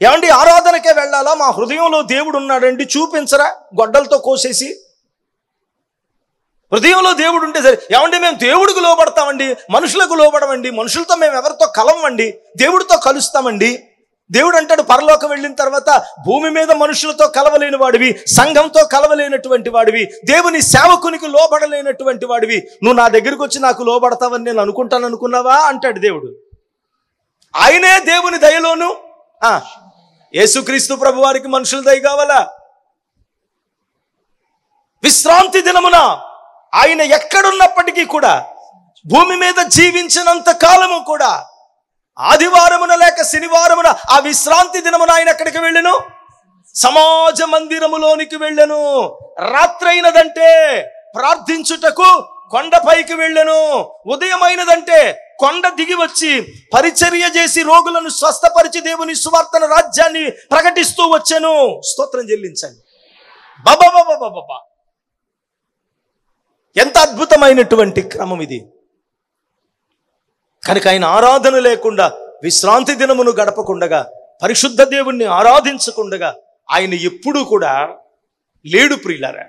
ఏమండి, ఆరాధనకే వెళ్ళాలా? మా హృదయంలో దేవుడు ఉన్నాడండి, చూపించరా గొడ్డలతో కోసేసి. హృదయంలో దేవుడు ఉంటే సరే. ఏమండి, మేము దేవుడికి లోబడతామండి, మనుషులకు లోబడమండి, మనుషులతో మేము ఎవరితో కలవండి, దేవుడితో కలుస్తామండి. దేవుడు అంటాడు, పరలోకం వెళ్ళిన తర్వాత భూమి మీద మనుషులతో కలవలేని వాడివి, సంఘంతో కలవలేనటువంటి వాడివి, దేవుని సేవకునికి లోబడలేనటువంటి వాడివి, నువ్వు నా దగ్గరికి వచ్చి నాకు లోబడతావని నేను అనుకుంటాను అనుకున్నావా అంటాడు దేవుడు. ఆయనే దేవుని దయలోను యేసుక్రీస్తు ప్రభు వారికి మనుషుల దయ కావాలా? విశ్రాంతి దినమున ఆయన ఎక్కడున్నప్పటికీ కూడా, భూమి మీద జీవించినంత కాలము కూడా, ఆదివారమున లేక శనివారమున ఆ విశ్రాంతి దినమున ఆయన ఎక్కడికి వెళ్ళెను? సమాజ మందిరములోనికి వెళ్ళెను. రాత్రైనదంటే ప్రార్థించుటకు కొండపైకి వెళ్ళెను. ఉదయమైనదంటే కొండ దిగి వచ్చి పరిచర్య చేసి రోగులను స్వస్థపరిచి దేవుని సువార్తన రాజ్యాన్ని ప్రకటిస్తూ వచ్చెను. స్తోత్రం చెల్లించండి. బాబా, ఎంత అద్భుతమైనటువంటి క్రమం ఇది. కనుక ఆయన ఆరాధన లేకుండా, విశ్రాంతి దినమును గడపకుండగా, పరిశుద్ధ దేవుణ్ణి ఆరాధించకుండగా ఆయన ఎప్పుడూ కూడా లేడు ప్రియులారా.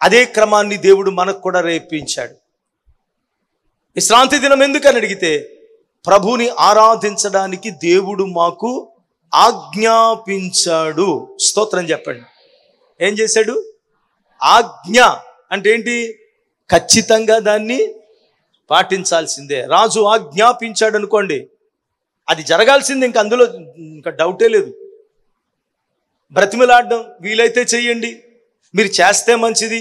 అదే క్రమాన్ని దేవుడు మనకు కూడా రేపించాడు. విశ్రాంతి దినం ఎందుకని అడిగితే, ప్రభుని ఆరాధించడానికి దేవుడు మాకు ఆజ్ఞాపించాడు. స్తోత్రం చెప్పండి. ఏం చేశాడు? ఆజ్ఞ అంటే ఏంటి? ఖచ్చితంగా దాన్ని పాటించాల్సిందే. రాజు ఆజ్ఞాపించాడు అనుకోండి, అది జరగాల్సింది, ఇంక అందులో ఇంకా డౌటే లేదు. బ్రతిమలాడడం, వీలైతే చెయ్యండి, మీరు చేస్తే మంచిది,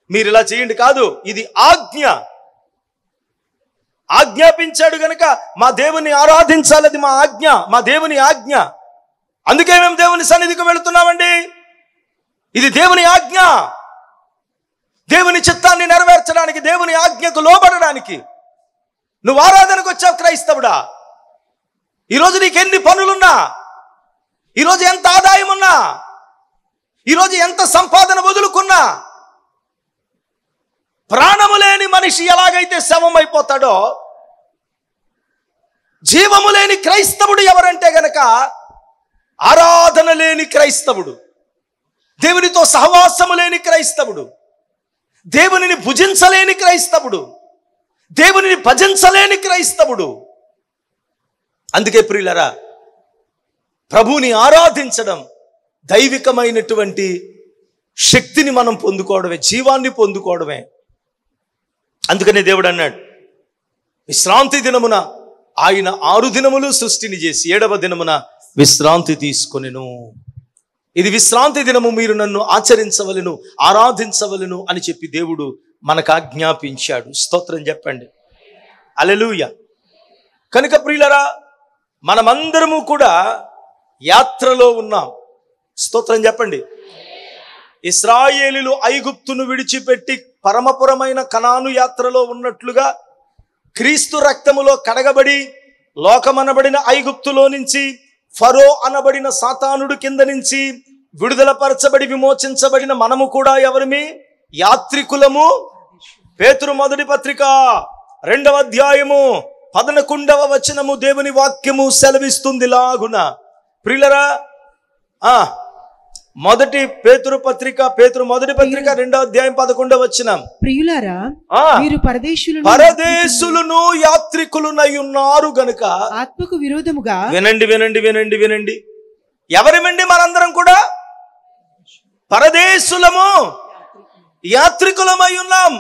మీరు ఇలా చేయండి కాదు, ఇది ఆజ్ఞ. ఆజ్ఞాపించాడు గనక మా దేవుని ఆరాధించాలి, అది మా ఆజ్ఞ, మా దేవుని ఆజ్ఞ. అందుకే మేము దేవుని సన్నిధికి వెళుతున్నామండి. ఇది దేవుని ఆజ్ఞ. దేవుని చిత్తాన్ని నెరవేర్చడానికి, దేవుని ఆజ్ఞకు లోబడడానికి నువ్వు ఆరాధనకు వచ్చావు క్రైస్తవుడా. ఈరోజు నీకు ఎన్ని పనులున్నా, ఈరోజు ఎంత ఆదాయం ఉన్నా, ఈరోజు ఎంత సంపాదన వదులుకున్నా, ప్రాణము లేని మనిషి ఎలాగైతే శవమైపోతాడో, జీవము లేని క్రైస్తవుడు ఎవరంటే గనక ఆరాధన లేని క్రైస్తవుడు, దేవునితో సహవాసము లేని క్రైస్తవుడు, దేవునిని భుజించలేని క్రైస్తవుడు, దేవునిని భజించలేని క్రైస్తవుడు. అందుకే ప్రియులరా, ప్రభువుని ఆరాధించడం దైవికమైనటువంటి శక్తిని మనం పొందుకోవడమే, జీవాన్ని పొందుకోవడమే. అందుకనే దేవుడు అన్నాడు, విశ్రాంతి దినమున ఆయన 6 దినములు సృష్టిని చేసి 7వ దినమున విశ్రాంతి తీసుకొనెను. ఇది విశ్రాంతి దినము, మీరు నన్ను ఆచరించవలెను, ఆరాధించవలెను అని చెప్పి దేవుడు మనకు ఆజ్ఞాపించాడు. స్తోత్రం చెప్పండి. హల్లెలూయా. కనుక ప్రియులరా, మనమందరము కూడా యాత్రలో ఉన్నాం. స్తోత్రం చెప్పండి. ఇశ్రాయేలీయులు ఐగుప్తును విడిచిపెట్టి పరమపురమైన కనాను యాత్రలో ఉన్నట్లుగా, క్రీస్తు రక్తములో కడగబడి లోకమనబడిన ఐగుప్తులో నుంచి, ఫరో అనబడిన సాతానుడు కింద నుంచి విడుదల పరచబడి విమోచించబడిన మనము కూడా ఎవరిమి? యాత్రికులము. పేతురు మొదటి పత్రిక 2వ అధ్యాయము 11వ వచనము దేవుని వాక్యము సెలవిస్తుంది లాగున. ప్రియులరా, మొదటి పేతురు మొదటి పత్రిక 2వ అధ్యాయం 11వ వచనం. ప్రియులారా, మీరు పరదేశులను యాత్రికులునై ఉన్నారు గనుక, ఆత్మకు విరోధముగా వినండి, ఎవరిమండి మనందరం కూడా? పరదేశులము, యాత్రికులమై ఉన్నాం.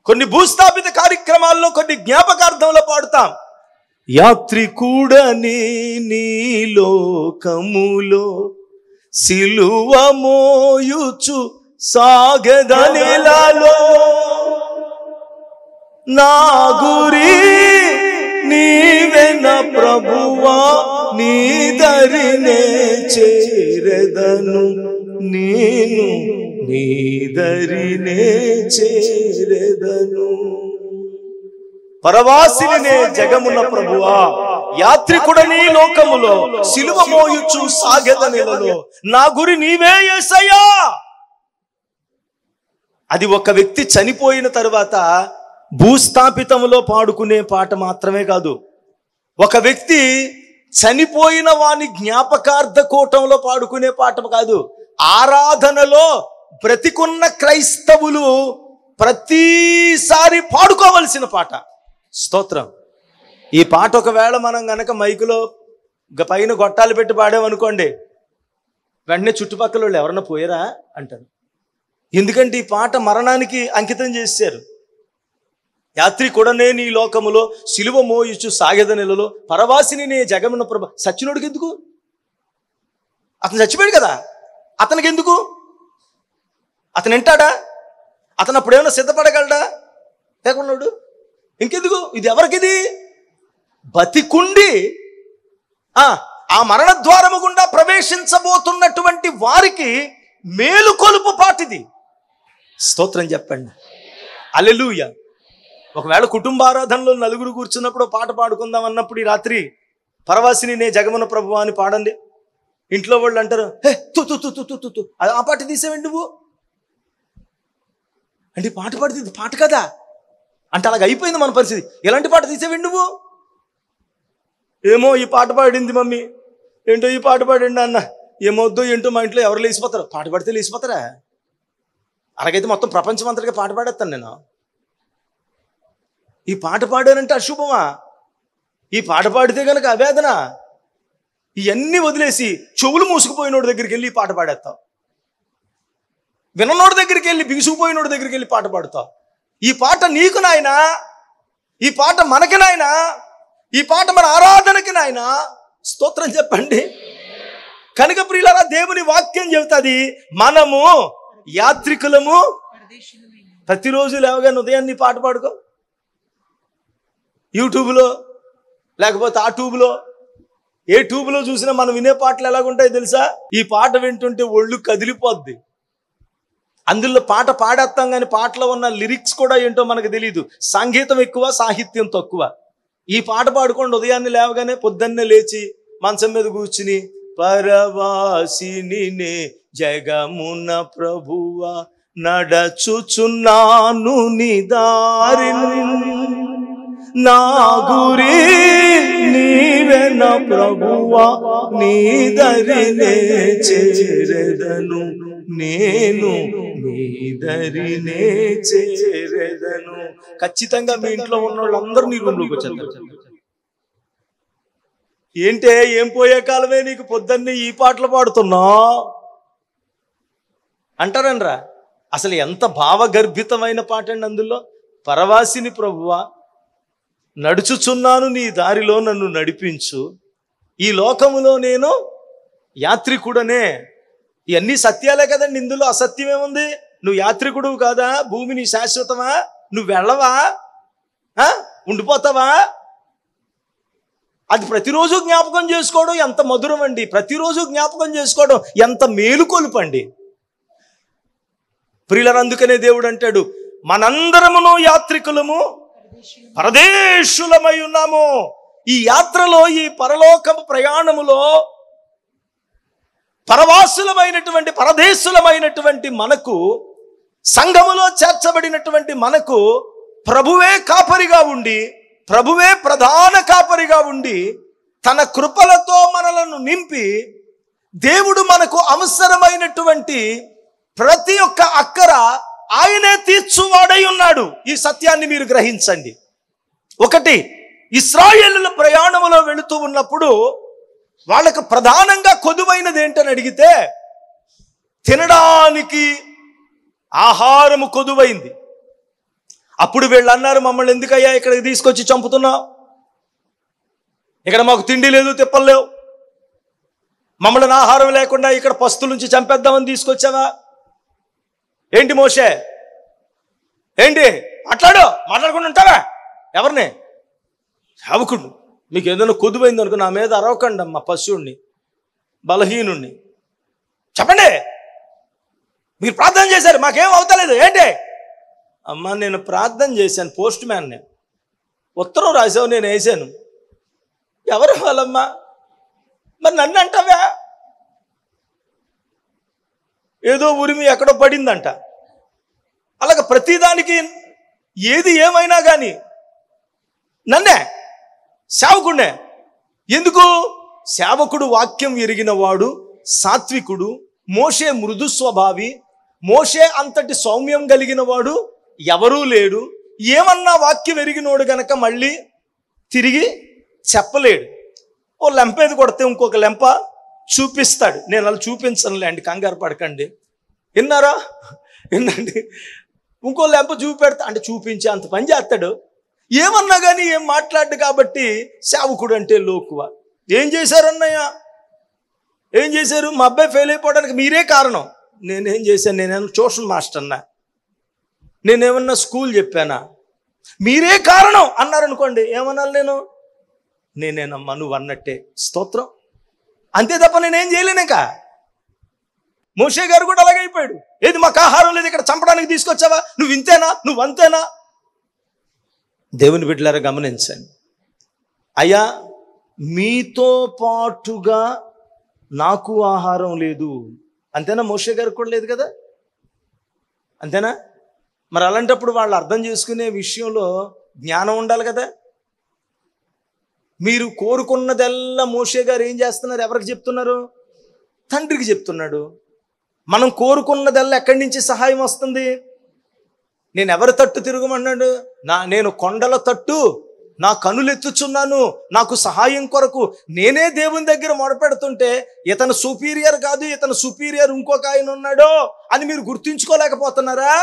కొన్ని భూస్థాపిత కార్యక్రమాల్లో కొన్ని జ్ఞాపకార్థంలో పాడుతాం. యాత్రికుడని నీ లోకములో సిలువ మోయుచు సాగెదనెలలో, నా గురి నీవెన ప్రభువా, నీ దరినే చేరెదను, నేను నీ దరినే చేరెదను. పరవాసినే జగమున ప్రభువా, యాత్రికుడని లోకములో సిలువ మోయుచు సాగెదనెలలో, నా గురి నీవే యేసయ్యా. అది ఒక వ్యక్తి చనిపోయిన తరువాత భూస్థాపితములో పాడుకునే పాట మాత్రమే కాదు. ఒక వ్యక్తి చనిపోయిన వాని జ్ఞాపకార్థ కూటంలో పాడుకునే పాట కాదు. ఆరాధనలో బ్రతికున్న క్రైస్తవులు ప్రతిసారి పాడుకోవలసిన పాట. స్తోత్రం. ఈ పాట ఒకవేళ మనం గనక మైకులో పైన గొట్టాలు పెట్టి పాడామనుకోండి, వెంటనే చుట్టుపక్కల వాళ్ళు ఎవరన్నా పోయారా అంటారు. ఎందుకంటే ఈ పాట మరణానికి అంకితం చేశారు. యాత్రికుడనే నీ లోకములో సిలువ మోయుచు సాగెదనెలలో, పరవాసిని నే జగమున ప్రభ. సచ్చినోడికి ఎందుకు? అతను చచ్చిపోయాడు కదా, అతనికి ఎందుకు? అతను వింటాడా? అతను అప్పుడేమైనా సిద్ధపడగలడా? లేకున్నాడు. ఇంకెందుకు? ఇది ఎవరికిది? బతికుండి ఆ మరణ ద్వారము గుండా ప్రవేశించబోతున్నటువంటి వారికి మేలుకొలుపు పాటిది. స్తోత్రం చెప్పండి. హల్లెలూయా. ఒకవేళ కుటుంబారాధనలో నలుగురు కూర్చున్నప్పుడు పాట పాడుకుందాం అన్నప్పుడు ఈ రాత్రి పరవాసిని నే జగమున ప్రభువా అని పాడండి. ఇంట్లో వాళ్ళు అంటారు, హే తు తు తు తు తు తు, ఆ పాట తీసేవండి నువ్వు అంటే. పాట పాడితే ఇది పాట కదా అంటే అలాగ అయిపోయింది మన పరిస్థితి. ఎలాంటి పాట తీసేవండి నువ్వు? ఏమో ఈ పాట పాడింది మమ్మీ, ఏంటో ఈ పాట పాడండి అన్న, ఏమొద్దు ఏంటో మా ఇంట్లో ఎవరు లేచిపోతారు. పాట పాడితే లేచిపోతారా? అలాగైతే మొత్తం ప్రపంచం అంతటిగా పాట పాడేస్తాను నేను. ఈ పాట పాడానంటే అశుభమా? ఈ పాట పాడితే కనుక అవేదన. ఇవన్నీ వదిలేసి చెవులు మూసుకుపోయినోడి దగ్గరికి వెళ్ళి ఈ పాట పాడేస్తావు. విననోడి దగ్గరికి వెళ్ళి, బిగుసుకుపోయినోడి దగ్గరికి వెళ్ళి పాట పాడుతావు. ఈ పాట నీకు నాయనా, ఈ పాట మనకి నాయనా, ఈ పాట మన ఆరాధనకి నాయనా. స్తోత్రం చెప్పండి. కనుక ప్రియులారా, దేవుని వాక్యం చెబుతుంది మనము యాత్రికులము. ప్రతిరోజు లేవగానే ఉదయాన్ని పాట పాడుకో. యూట్యూబ్లో లేకపోతే ఆ ట్యూబ్లో, ఏ ట్యూబ్లో చూసినా మనం వినే పాటలు ఎలాగుంటాయి తెలుసా? ఈ పాట వింటుంటే ఒళ్ళు కదిలిపోద్ది. అందులో పాట పాడేస్తాం కానీ పాటలో ఉన్న లిరిక్స్ కూడా ఏంటో మనకు తెలియదు. సంగీతం ఎక్కువ, సాహిత్యం తక్కువ. ఈ పాట పాడుకోండి. ఉదయాన్నే లేవగానే పొద్దున్నే లేచి మంచం మీద కూర్చుని, పరవాసిని నే జగమున ప్రభువా, నడచుచున్నాను నీ దారిని, నా గురి నీవెన ప్రభువా, నీ దరినే చేరెదను, నేను నీ దరినే చేరెదను. ఖచ్చితంగా మీ ఇంట్లో ఉన్న వాళ్ళందరూ నీ రూమ్లోకి వచ్చేస్తారు. ఏంటే ఏం పోయే కాలమే నీకు పొద్దున్నే ఈ పాటలు పాడుతున్నావు అంటారనరా? అసలు ఎంత భావగర్భితమైన పాట అండి అందులో. పరవాసిని ప్రభువా, నడుచుచున్నాను నీ దారిలో, నన్ను నడిపించు. ఈ లోకములో నేను యాత్రికుడనే. ఇవన్నీ సత్యాలే కదండి. ఇందులో అసత్యం ఏముంది? నువ్వు యాత్రికుడు కాదా? భూమి నీ శాశ్వతమా? నువ్వు వెళ్ళవా? ఉండిపోతావా? అది ప్రతిరోజు జ్ఞాపకం చేసుకోవడం ఎంత మధురం అండి. ప్రతిరోజు జ్ఞాపకం చేసుకోవడం ఎంత మేలుకొలుపండి. ప్రియులారా, అందుకనే దేవుడు అంటాడు, మనందరమును యాత్రికులము, పరదేశులమై ఉన్నాము. ఈ యాత్రలో, ఈ పరలోకపు ప్రయాణములో పరవాసులమైనటువంటి, పరదేశులమైనటువంటి మనకు, సంఘములో చేర్చబడినటువంటి మనకు ప్రభువే కాపరిగా ఉండి, ప్రభువే ప్రధాన కాపరిగా ఉండి, తన కృపలతో మనలను నింపి, దేవుడు మనకు అవసరమైనటువంటి ప్రతి ఒక్క అక్కర ఆయనే తీర్చువాడై ఉన్నాడు. ఈ సత్యాన్ని మీరు గ్రహించండి. ఒకటి, ఇశ్రాయేలుల ప్రయాణములో వెళుతూ ఉన్నప్పుడు వాళ్ళకు ప్రధానంగా కొదువైనది ఏంటని అడిగితే తినడానికి ఆహారము కొదువైంది. అప్పుడు వీళ్ళు అన్నారు, మమ్మల్ని ఎందుకయ్యా ఇక్కడికి తీసుకొచ్చి చంపుతున్నావు? ఇక్కడ మాకు తిండి లేదు, తిప్పలు లేవు, మమ్మల్ని ఆహారం లేకుండా ఇక్కడ పస్తుల నుంచి చంపేద్దామని తీసుకొచ్చావా? ఏంటి మోషే, ఏంటి మాట్లాడకుండా ఉంటావా? ఎవరిని? సేవకుడు. మీకు ఏదైనా కొదువైంది అనుకో నా మీద అరవకండి అమ్మ, పశువుణ్ణి, బలహీనుణ్ణి. చెప్పండి, మీరు ప్రార్థన చేశారు, మాకేం అవుతలేదు ఏంటి? అమ్మ నేను ప్రార్థన చేశాను, పోస్ట్ మ్యాన్ని, ఉత్తరం రాసావు, నేను వేసాను. ఎవరు వాళ్ళమ్మా? మరి నన్ను అంటావా? ఏదో ఉరిమి ఎక్కడో పడిందంట. అలాగే ప్రతిదానికి ఏది ఏమైనా కానీ నన్నే, సేవకుడినే. ఎందుకు? సేవకుడు వాక్యం ఎరిగిన వాడు, సాత్వికుడు. మోషే మృదు స్వభావి, మోషే అంతటి సౌమ్యం కలిగిన వాడు ఎవరూ లేడు. ఏమన్నా వాక్యం ఎరిగినోడు గనక మళ్ళీ తిరిగి చెప్పలేడు. ఓ లెంపేది కొడితే ఇంకొక లెంప చూపిస్తాడు. నేను అలా చూపించనులేండి, కంగారు పడకండి. విన్నారా? వినండి. ఇంకో లెంప చూపెడతా అంటే చూపించే అంత పని చేస్తాడు. ఏమన్నా కానీ ఏం మాట్లాడు. కాబట్టి సేవకుడు అంటే లోకువ. ఏం చేశారు అన్నయ్య? ఏం చేశారు? మా అబ్బాయి ఫెయిల్ అయిపోవడానికి మీరే కారణం. నేనేం చేశాను? నేనేమన్నా ట్యూషన్ మాస్టర్నా? నేనేమన్నా స్కూల్ చెప్పానా? మీరే కారణం అన్నారనుకోండి, ఏమన్నాను నేను? నేనేనమ్మా, నువ్వు అన్నట్టే, స్తోత్రం, అంతే తప్ప నేనేం చేయలేనిక. మోషే గారు కూడా అలాగే అయిపోయాడు. ఏది మాకు ఆహారం లేదు, ఇక్కడ చంపడానికి తీసుకొచ్చావా? నువ్వు ఇంతేనా, నువ్వు అంతేనా? దేవుని బిడ్డలారా గమనించండి. అయ్యా మీతో పాటుగా నాకు ఆహారం లేదు, అంతేనా? మోషే గారికి కూడా లేదు కదా, అంతేనా? మరి అలాంటప్పుడు వాళ్ళు అర్థం చేసుకునే విషయంలో జ్ఞానం ఉండాలి కదా. మీరు కోరుకున్నదల్లా మోషే గారు ఏం చేస్తున్నారు? ఎవరికి చెప్తున్నారు? తండ్రికి చెప్తున్నాడు. మనం కోరుకున్నదల్లా ఎక్కడి నుంచి సహాయం వస్తుంది? నేను ఎవరి తట్టు తిరగమన్నాడు? నేను కొండల తట్టు నా కనులెత్తుచున్నాను, నాకు సహాయం కొరకు. నేనే దేవుని దగ్గర మొరపెడుతుంటే ఇతను సుపీరియర్ కాదు, ఇతను సుపీరియర్ ఇంకొక ఆయన ఉన్నాడో అని మీరు గుర్తించుకోలేకపోతున్నారా?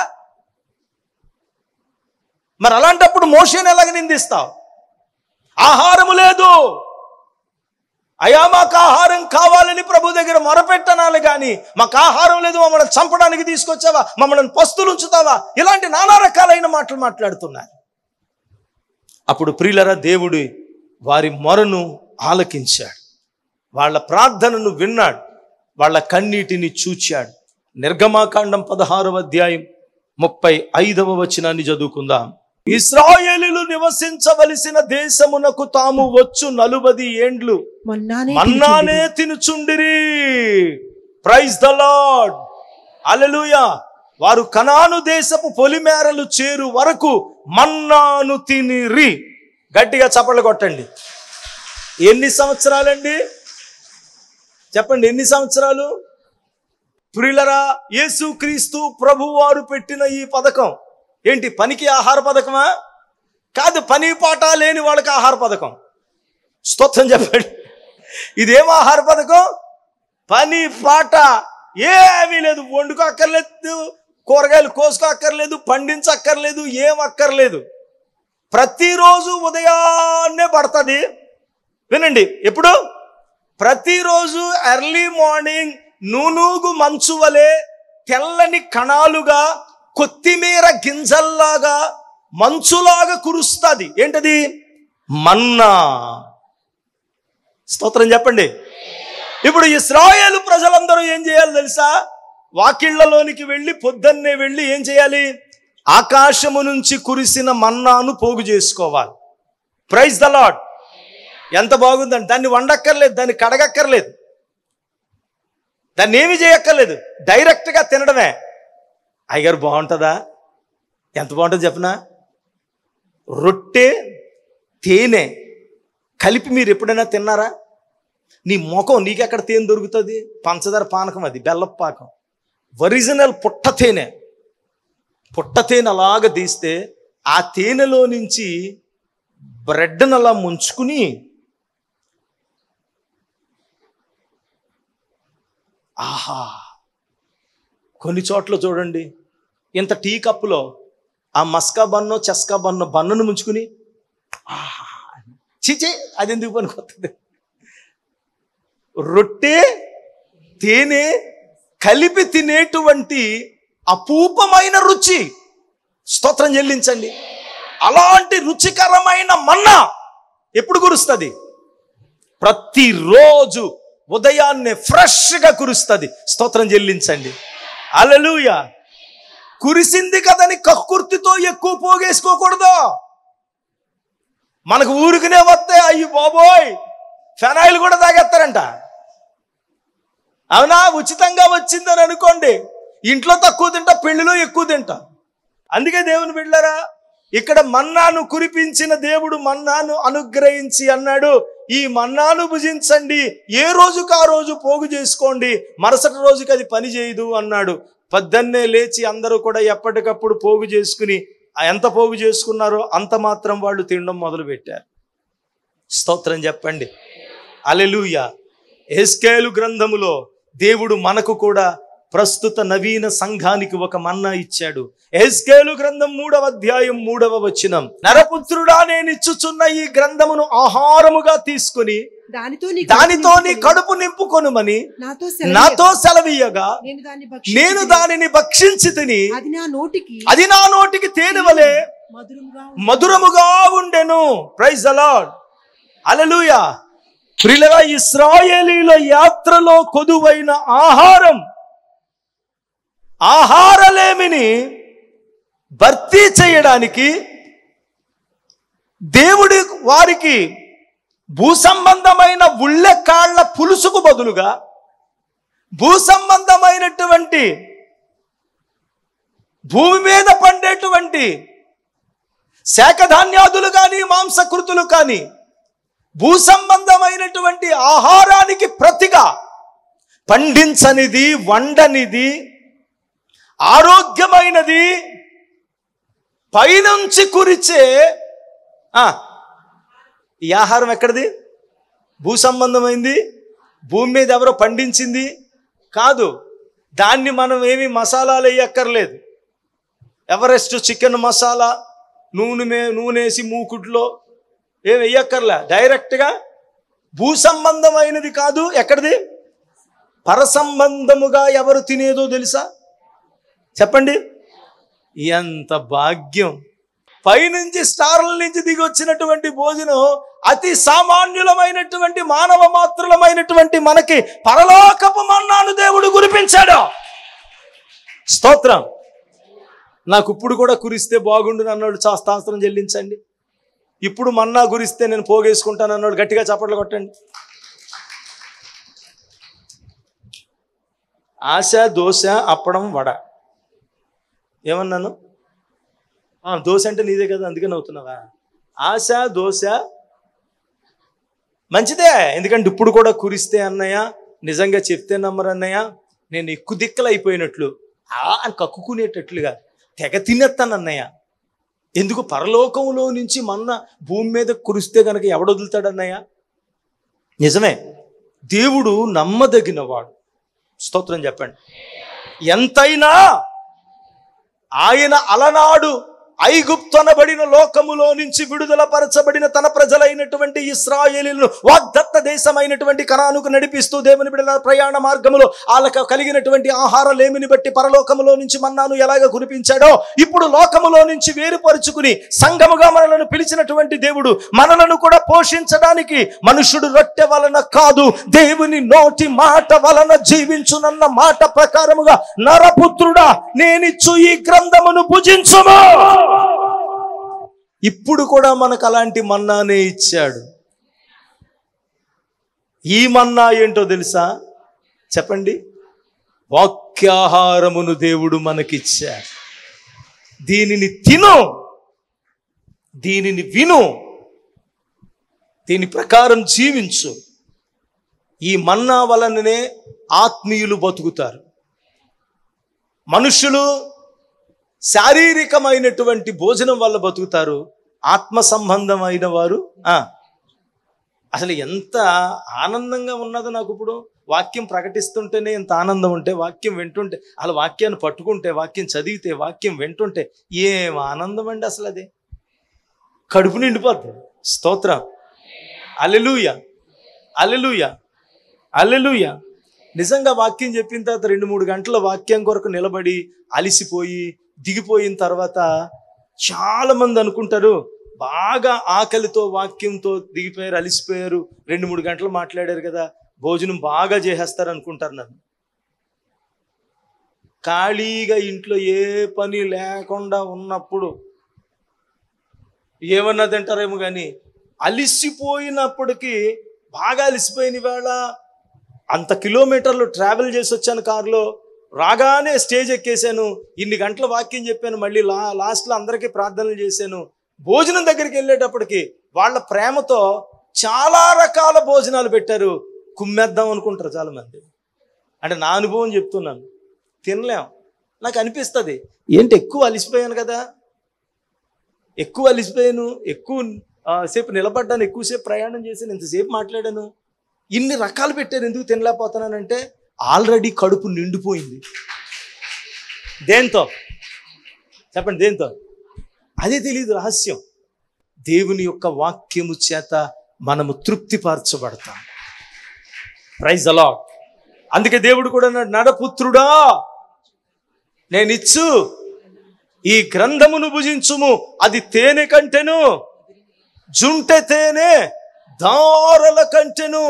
మరి అలాంటప్పుడు మోషేని ఎలాగ నిందిస్తావు? ఆహారము లేదు, అయ్యా మాకు ఆహారం కావాలని ప్రభు దగ్గర మొరపెట్టనాలి కానీ మాకు ఆహారం లేదు, మమ్మల్ని చంపడానికి తీసుకొచ్చావా, మమ్మల్ని పస్తులు ఉంచుతావా, ఇలాంటి నానా రకాలైన మాటలు మాట్లాడుతున్నారు. అప్పుడు ప్రియులరా, దేవుడు వారి మొరను ఆలకించాడు, వాళ్ళ ప్రార్థనను విన్నాడు, వాళ్ళ కన్నీటిని చూచాడు. నిర్గమాకాండం 16వ అధ్యాయం 35వ వచనాన్ని చదువుకుందాం. ఇశ్రాయేలీయులు నివసించవలసిన దేశమునకు తాము వచ్చు 40 ఏండ్లు మన్నానే తినుచుండిరి. ప్రైజ్ ద లార్డ్, హల్లెలూయా. వారు కనాను దేశపు పొలిమేరలు చేరు వరకు మన్నాను తినిరి. గట్టిగా చప్పట్లు కొట్టండి. ఎన్ని సంవత్సరాలండి? చెప్పండి, ఎన్ని సంవత్సరాలు? ప్రియులరా, యేసుక్రీస్తు ప్రభువారు పెట్టిన ఈ పథకం ఏంటి? పనికి ఆహార పథకమా? కాదు, పని పాట లేని వాళ్ళకి ఆహార పథకం. స్తోత్రం చెప్పండి. ఇదేం ఆహార పథకం? పని పాట ఏమీ లేదు, వండుకో అక్కర్లేదు, కూరగాయలు కోసుకో అక్కర్లేదు, పండించక్కర్లేదు, ఏం అక్కర్లేదు. ప్రతిరోజు ఉదయాన్నే పడుతుంది. వినండి, ఎప్పుడు? ప్రతిరోజు ఎర్లీ మార్నింగ్ నూనూగు మంచు వలె తెల్లని కణాలుగా, కొత్తిమీర గింజల్లాగా, మంచులాగా కురుస్తుంది. ఏంటది? మన్నా. స్తోత్రం చెప్పండి. ఇప్పుడు ఇశ్రాయేలు ప్రజలందరూ ఏం చేయాలి తెలుసా? వాకిళ్లలోనికి వెళ్ళి పొద్దున్నే వెళ్ళి ఏం చేయాలి? ఆకాశము నుంచి కురిసిన మన్నాను పోగు చేసుకోవాలి. Praise the Lord. ఎంత బాగుందండి. దాన్ని వండక్కర్లేదు, దాన్ని కడగక్కర్లేదు, దాన్ని ఏమి చేయక్కర్లేదు, డైరెక్ట్గా తినడమే. అయ్యగారు బాగుంటుందా? ఎంత బాగుంటుంది చెప్పనా? రొట్టె తేనె కలిపి మీరు ఎప్పుడైనా తిన్నారా? నీ ముఖం, నీకెక్కడ తేనె దొరుకుతుంది? పంచదార పానకం, అది బెల్లపు పాకం. ఒరిజినల్ పుట్ట తేనె. పుట్ట తేనె అలాగ తీస్తే ఆ తేనెలో నుంచి బ్రెడ్ని అలా ముంచుకుని ఆహా, కొన్ని చోట్ల చూడండి, ఇంత టీ కప్పులో ఆ మస్కా బన్నో చెస్కా బన్నును ముంచుకుని ఆహా, చీచే అది ఎందుకు పనికొస్తుంది? రొట్టె తేనె కలిపి తినేటువంటి అపూపమైన రుచి. స్తోత్రం చెల్లించండి. అలాంటి రుచికరమైన మన్నా ఎప్పుడు కురుస్తుంది? ప్రతిరోజు ఉదయాన్నే ఫ్రెష్గా కురుస్తుంది. స్తోత్రం చెల్లించండి. హల్లెలూయా. కురిసింది కదని కక్కుర్తితో ఎక్కువ పోగేసుకోకూడదు. మనకు ఊరికనే వస్తే అయ్యి బాబోయ్ ఫెనాయిల్ కూడా తాగేస్తారంట. అవునా? ఉచితంగా వచ్చిందని అనుకోండి, ఇంట్లో తక్కువ తింటా, పెళ్లిలో ఎక్కువ తింటా. అందుకే దేవుని బిడ్డలారా, ఇక్కడ మన్నాను కురిపించిన దేవుడు మన్నాను అనుగ్రహించి అన్నాడు, ఈ మన్నాను భుజించండి, ఏ రోజుకు ఆ రోజు పోగు చేసుకోండి, మరుసటి రోజుకి అది పని చేయదు అన్నాడు. పొద్దున్నే లేచి అందరూ కూడా ఎప్పటికప్పుడు పోగు చేసుకుని ఎంత పోగు చేసుకున్నారో అంత మాత్రం వాళ్ళు తినడం మొదలుపెట్టారు. స్తోత్రం చెప్పండి. హల్లెలూయా. యెహెజ్కేలు గ్రంథములో దేవుడు మనకు కూడా ప్రస్తుత నవీన సంఘానికి ఒక మన్నా ఇచ్చాడు. యెహెజ్కేలు గ్రంథం 3వ అధ్యాయం 3వ వచనం, నరపుత్రుడా, నేను ఇచ్చుచున్న ఈ గ్రంథమును ఆహారముగా తీసుకుని దానితో నీ కడుపు నింపుకొనుమని నాతో సెలవీయగా నేను దానిని భక్షించి తిని అది నా నోటికి తేనె వలె మధురముగా ఉండెను. Praise the Lord. హల్లెలూయా. ప్రియులారా, ఇశ్రాయేలీయుల యాత్రలో కొదువైన ఆహారలేమిని భర్తీ చేయడానికి దేవుడి వారికి భూసంబంధమైన ఉళ్ళెకాళ్ల పులుసుకు బదులుగా భూసంబంధమైనటువంటి భూమి మీద పండేటువంటి శాఖధాన్యాదులు కానీ మాంసకృతులు కానీ భూసంబంధమైనటువంటి ఆహారానికి ప్రతిగా పండించనిది, వండనిది, ఆరోగ్యమైనది, పైనుంచి కురిచే ఈ ఆహారం ఎక్కడిది? భూసంబంధమైంది, భూమి మీద ఎవరో పండించింది కాదు. దాన్ని మనం ఏమి మసాలాలు వేయక్కర్లేదు. ఎవరెస్ట్ చికెన్ మసాలా నూనెసి మూకుట్లో ఏం వేయక్కర్లే. డైరెక్ట్గా భూసంబంధమైనది కాదు. ఎక్కడిది? పరసంబంధముగా ఎవరు తినేదో తెలుసా? చెప్పండి. ఎంత భాగ్యం! పైనుంచి స్టార్ల నుంచి దిగి వచ్చినటువంటి భోజనం అతి సామాన్యులమైనటువంటి మానవ మాత్రులమైనటువంటి మనకి పరలోకపు మన్నాను దేవుడు కురిపించాడు. స్తోత్రం. నాకు ఇప్పుడు కూడా కురిస్తే బాగుండు అన్నాడు. శాస్త్రం చెల్లించండి. ఇప్పుడు మన్నా కురిస్తే నేను పోగేసుకుంటాను అన్నాడు. గట్టిగా చప్పట్లు కొట్టండి. ఆశ, దోశ, అప్పడం, వడ. ఏమన్నాను? దోశ అంటే నీదే కదా, అందుకే నవ్వుతున్నావా? ఆశ, దోశ మంచిదే. ఎందుకంటే ఇప్పుడు కూడా కురిస్తే అన్నయ్య, నిజంగా చెప్తే నమ్మరు అన్నయ్య, నేను ఎక్కువ దిక్కలు అయిపోయినట్లు అని కక్కుకునేటట్లుగా తెగ తినేస్తాను అన్నయ్య. ఎందుకు? పరలోకంలో నుంచి మన్నా భూమి మీద కురిస్తే కనుక ఎవడు వదులుతాడు అన్నయ్య? నిజమే, దేవుడు నమ్మదగినవాడు. స్తోత్రం చెప్పండి. ఎంతైనా ఆయన అలనాడు ఐగుప్తు అనబడిన లోకములో నుంచి విడుదల పరచబడిన తన ప్రజలైనటువంటి ఇశ్రాయేలీయులను వాగ్దత్త దేశమైనటువంటి కనానుకు నడిపిస్తూ దేవుని బిడ్డల ప్రయాణ మార్గములో వాళ్ళకు కలిగినటువంటి ఆహారలేమిని బట్టి పరలోకములో నుంచి మన్నాను ఎలాగ కురిపించాడో, ఇప్పుడు లోకములో నుంచి వేరుపరుచుకుని సంఘముగా మనలను పిలిచినటువంటి దేవుడు మనలను కూడా పోషించడానికి మనుషుడు రొట్టె వలన కాదు, దేవుని నోటి మాట వలన జీవించునన్న మాట ప్రకారముగా నరపుత్రుడా, నేనిచ్చు ఈ గ్రంథమును భుజించుము. ఇప్పుడు కూడా మనకు అలాంటి మన్నానే ఇచ్చాడు. ఈ మన్నా ఏంటో తెలుసా? చెప్పండి. వాక్యాహారమును దేవుడు మనకిచ్చాడు. దీనిని తిను, దీనిని విను, దీని ప్రకారం జీవించు. ఈ మన్నా వలననే ఆత్మీయులు బతుకుతారు. మనుషులు శారీరకమైనటువంటి భోజనం వల్ల బతుకుతారు. ఆత్మ సంబంధమైన వారు అసలు ఎంత ఆనందంగా ఉన్నదో నాకు ఇప్పుడు. వాక్యం ప్రకటిస్తుంటేనే ఇంత ఆనందం ఉంటే, వాక్యం వింటుంటే, అలా వాక్యాన్ని పట్టుకుంటే, వాక్యం చదివితే, వాక్యం వింటుంటే ఏం ఆనందం అండి అసలు. అది కడుపు నిండిపోద్ది. స్తోత్రం. హల్లెలూయా, హల్లెలూయా, హల్లెలూయా. నిజంగా వాక్యం చెప్పిన తర్వాత 2-3 గంటల వాక్యం కొరకు నిలబడి అలిసిపోయి దిగిపోయిన తర్వాత చాలా మంది అనుకుంటారు బాగా ఆకలితో వాక్యంతో దిగిపోయారు, అలిసిపోయారు, 2-3 గంటలు మాట్లాడారు కదా, భోజనం బాగా చేసేస్తారు అనుకుంటారు. నన్ను ఖాళీగా ఇంట్లో ఏ పని లేకుండా ఉన్నప్పుడు ఏమన్నా తింటారేమో కానీ, అలిసిపోయినప్పటికీ బాగా అలిసిపోయిన వేళ అంత కిలోమీటర్లు ట్రావెల్ చేసి వచ్చాను కారులో, రాగానే స్టేజ్ ఎక్కేసాను, ఇన్ని గంటల వాక్యం చెప్పాను, మళ్ళీ లాస్ట్లో అందరికీ ప్రార్థనలు చేశాను. భోజనం దగ్గరికి వెళ్ళేటప్పటికి వాళ్ళ ప్రేమతో చాలా రకాల భోజనాలు పెట్టారు. కుమ్మేద్దాం అనుకుంటారు చాలామంది. అంటే నా అనుభవం చెప్తున్నాను, తినలేం. నాకు అనిపిస్తుంది ఏంటి ఎక్కువ అలిసిపోయాను కదా, ఎక్కువ అలిసిపోయాను, ఎక్కువ సేపు నిలబడ్డాను, ఎక్కువసేపు ప్రయాణం చేశాను, ఇంతసేపు మాట్లాడాను, ఇన్ని రకాలు పెట్టారు, ఎందుకు తినలేకపోతున్నానంటే ఆల్రెడీ కడుపు నిండిపోయింది. దేంతో చెప్పండి, దేంతో? అదే తెలియదు రహస్యం. దేవుని యొక్క వాక్యము చేత మనము తృప్తిపరచబడతాం. Praise the lord. అందుకే దేవుడు కూడా నరపుత్రుడా నేనిచ్చు ఈ గ్రంథమును భుజించుము, అది తేనె కంటెను, జుంటె తేనె దారల కంటెను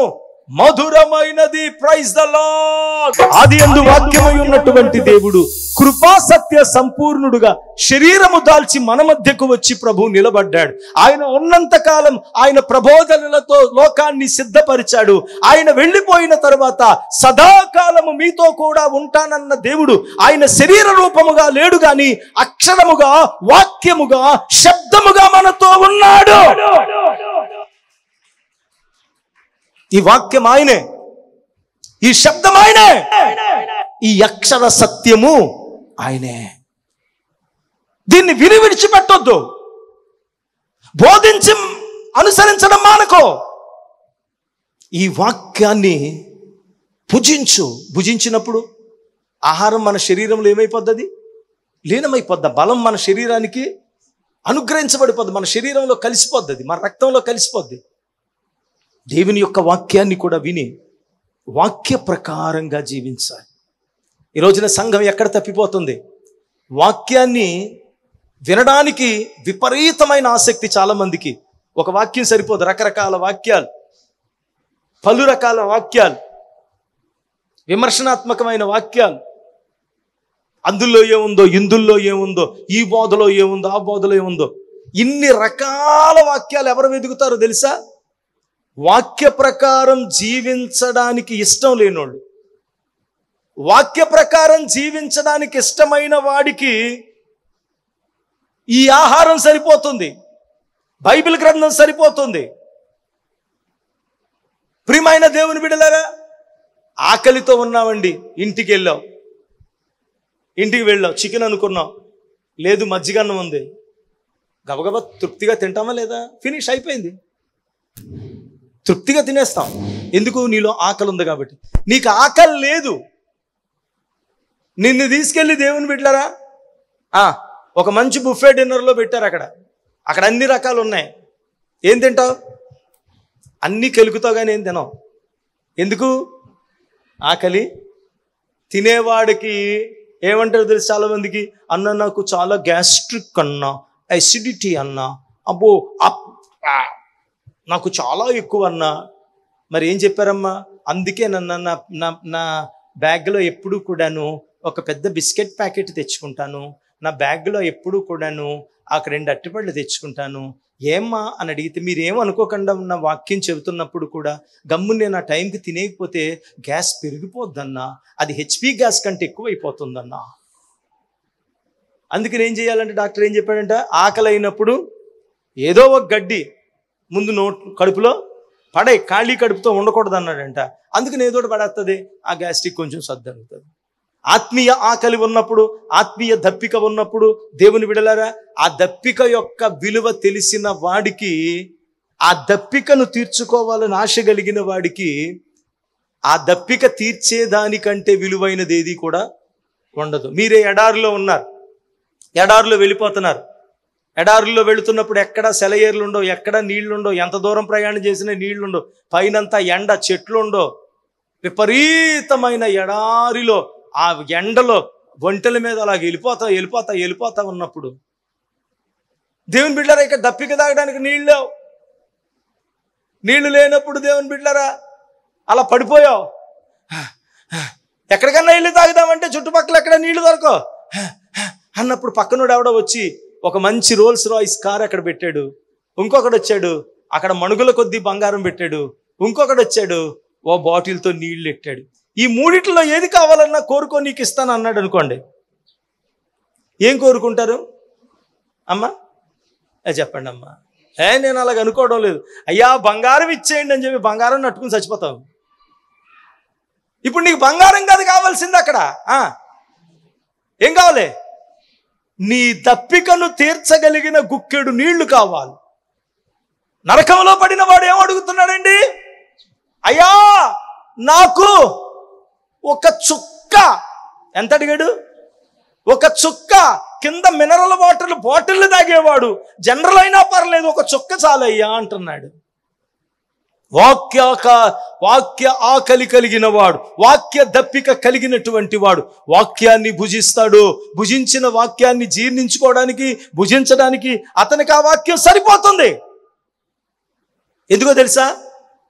మధురమైనది. Praise the lord. ఆదియందు వాక్యమై ఉన్నటువంటి దేవుడు కృపా సత్య సంపూర్ణుడుగా శరీరము దాల్చి మన మధ్యకు వచ్చి ప్రభు నిలబడ్డాడు. ఆయన ఉన్నంత కాలం ఆయన ప్రబోధనలతో లోకాన్ని సిద్ధపరిచాడు. ఆయన వెళ్ళిపోయిన తర్వాత సదాకాలము మీతో కూడా ఉంటానన్న దేవుడు ఆయన శరీర రూపముగా లేడు గాని అక్షరముగా, వాక్యముగా, శబ్దముగా మనతో ఉన్నాడు. ఈ వాక్యం ఆయనే, ఈ శబ్దం ఆయనే, ఈ అక్షర సత్యము ఆయనే. దీన్ని విని విడిచిపెట్టొద్దు, బోధించి అనుసరించడం మానుకో. ఈ వాక్యాన్ని భుజించినప్పుడు ఆహారం మన శరీరంలో ఏమైపోద్ది? లీనమైపోద్ది. బలం మన శరీరానికి అనుగ్రహించబడిపోద్ది, మన శరీరంలో కలిసిపోద్ది, మన రక్తంలో కలిసిపోద్ది. దేవుని యొక్క వాక్యాన్ని కూడా విని వాక్య ప్రకారంగా జీవించాలి. ఈ రోజున సంఘం ఎక్కడ తప్పిపోతుంది? వాక్యాన్ని వినడానికి విపరీతమైన ఆసక్తి చాలా మందికి. ఒక వాక్యం సరిపోదు, రకరకాల వాక్యాలు, పలు రకాల వాక్యాలు, విమర్శనాత్మకమైన వాక్యాలు, అందులో ఏముందో, ఇందుల్లో ఏముందో, ఈ బోధలో ఏముందో, ఆ బోధలో ఏముందో, ఇన్ని రకాల వాక్యాలు ఎవరు వెతుకుతారో తెలుసా? వాక్య ప్రకారం జీవించడానికి ఇష్టం లేనోళ్ళు. వాక్య ప్రకారం జీవించడానికి ఇష్టమైన వాడికి ఈ ఆహారం సరిపోతుంది, బైబిల్ గ్రంథం సరిపోతుంది. ప్రియమైన దేవుని బిడ్డలారా, ఆకలితో ఉన్నామండి, ఇంటికి వెళ్ళావు, చికెన్ అనుకున్నావు, లేదు మజ్జిగన్నం ఉంది, గబగబా తృప్తిగా తింటామా లేదా? ఫినిష్ అయిపోయింది, తృప్తిగా తినేస్తాం. ఎందుకు? నీలో ఆకలి ఉంది కాబట్టి. నీకు ఆకలి లేదు, నిన్ను తీసుకెళ్ళి దేవుని బిడ్డలారా ఒక మంచి బుఫే డిన్నర్లో పెట్టారు. అక్కడ అన్ని రకాలు ఉన్నాయి. ఏం తింటావు? అన్నీ కెలుకుతావు కానీ ఏం తినవు. ఎందుకు? ఆకలి. తినేవాడికి ఏమంటారు తెలుసు చాలా మందికి? అన్న నాకు చాలా గ్యాస్ట్రిక్ అన్నా, అసిడిటీ అన్నా, అబ్బో నాకు చాలా ఎక్కువ అన్నా. మరి ఏం చెప్పారమ్మా? అందుకే నా బ్యాగ్లో ఎప్పుడూ కూడాను ఒక పెద్ద బిస్కెట్ ప్యాకెట్ తెచ్చుకుంటాను, నా బ్యాగ్లో ఎప్పుడూ కూడాను ఒక 2 అట్టిపళ్ళు తెచ్చుకుంటాను. ఏమ్మా అని అడిగితే మీరేమనుకోకుండా నా వాక్యం చెబుతున్నప్పుడు కూడా గమ్మునే నా టైంకి తినేయకపోతే గ్యాస్ పెరిగిపోద్దన్నా, అది హెచ్పి గ్యాస్ కంటే ఎక్కువైపోతుందన్నా. అందుకని ఏం చేయాలంటే డాక్టర్ ఏం చెప్పాడంట? ఆకలి అయినప్పుడు ఏదో ఒక గడ్డి ముందు కడుపులో పడే, ఖాళీ కడుపుతో ఉండకూడదు అన్నాడంట. అందుకని ఏదో పడేస్తుంది, ఆ గ్యాస్ట్రిక్ కొంచెం సర్దవుతుంది. ఆత్మీయ ఆకలి ఉన్నప్పుడు, ఆత్మీయ దప్పిక ఉన్నప్పుడు దేవుని బిడ్డలారా, ఆ దప్పిక యొక్క విలువ తెలిసిన వాడికి, ఆ దప్పికను తీర్చుకోవాలని ఆశ కలిగిన వాడికి ఆ దప్పిక తీర్చేదానికంటే విలువైనది ఏది కూడా ఉండదు. మీరే ఎడారిలో ఉన్నారు, ఎడారిలో వెళ్ళిపోతున్నారు. ఎడారుల్లో వెళుతున్నప్పుడు ఎక్కడ సెలయేర్లు ఉండవు, ఎక్కడ నీళ్లు ఉండవు, ఎంత దూరం ప్రయాణం చేసినా నీళ్లు ఉండవు, పైనంతా ఎండ, చెట్లు ఉండవు. విపరీతమైన ఎడారిలో ఆ ఎండలో ఒంటెల మీద అలా వెళ్ళిపోతా ఉన్నప్పుడు దేవుని బిడ్డలారా, ఇక దప్పిక తాగడానికి నీళ్లు లేనప్పుడు దేవుని బిడ్డలారా అలా పడిపోయావు. ఎక్కడికన్నా వెళ్ళి తాగుదామంటే చుట్టుపక్కల ఎక్కడ నీళ్లు దొరకవు అన్నప్పుడు పక్కనోడు ఎవడో వచ్చి ఒక మంచి రోల్స్ రాయిస్ కార్ అక్కడ పెట్టాడు. ఇంకొకడు వచ్చాడు, అక్కడ మణుగుల కొద్దీ బంగారం పెట్టాడు. ఇంకొకడు వచ్చాడు, ఓ బాటిల్తో నీళ్లు పెట్టాడు. ఈ మూడిట్లో ఏది కావాలన్నా కోరుకో, నీకు ఇస్తాను అన్నాడు అనుకోండి. ఏం కోరుకుంటారు అమ్మా? చెప్పండి అమ్మా. నేను అలాగ అనుకోవడం లేదు. అయ్యా బంగారం ఇచ్చేయండి అని చెప్పి బంగారం నట్టుకుని చచ్చిపోతావు. ఇప్పుడు నీకు బంగారం కాదు కావాల్సింది, అక్కడ ఏం కావాలి? నీ దప్పికను తీర్చగలిగిన గుక్కెడు నీళ్లు కావాలి. నరకంలో పడిన వాడు ఏం అడుగుతున్నాడండి? అయ్యా నాకు ఒక చుక్క. ఎంత అడిగాడు? ఒక చుక్క. కింద మినరల్ బాటిల్ తాగేవాడు జనరల్ అయినా పర్లేదు, ఒక చుక్క చాలయ్యా అంటున్నాడు. వాక్య ఆకలి కలిగిన వాడు, వాక్య దప్పిక కలిగినటువంటి వాడు వాక్యాన్ని భుజిస్తాడు. భుజించిన వాక్యాన్ని జీర్ణించుకోవడానికి, భుజించడానికి అతనికి ఆ వాక్యం సరిపోతుంది. ఎందుకో తెలుసా?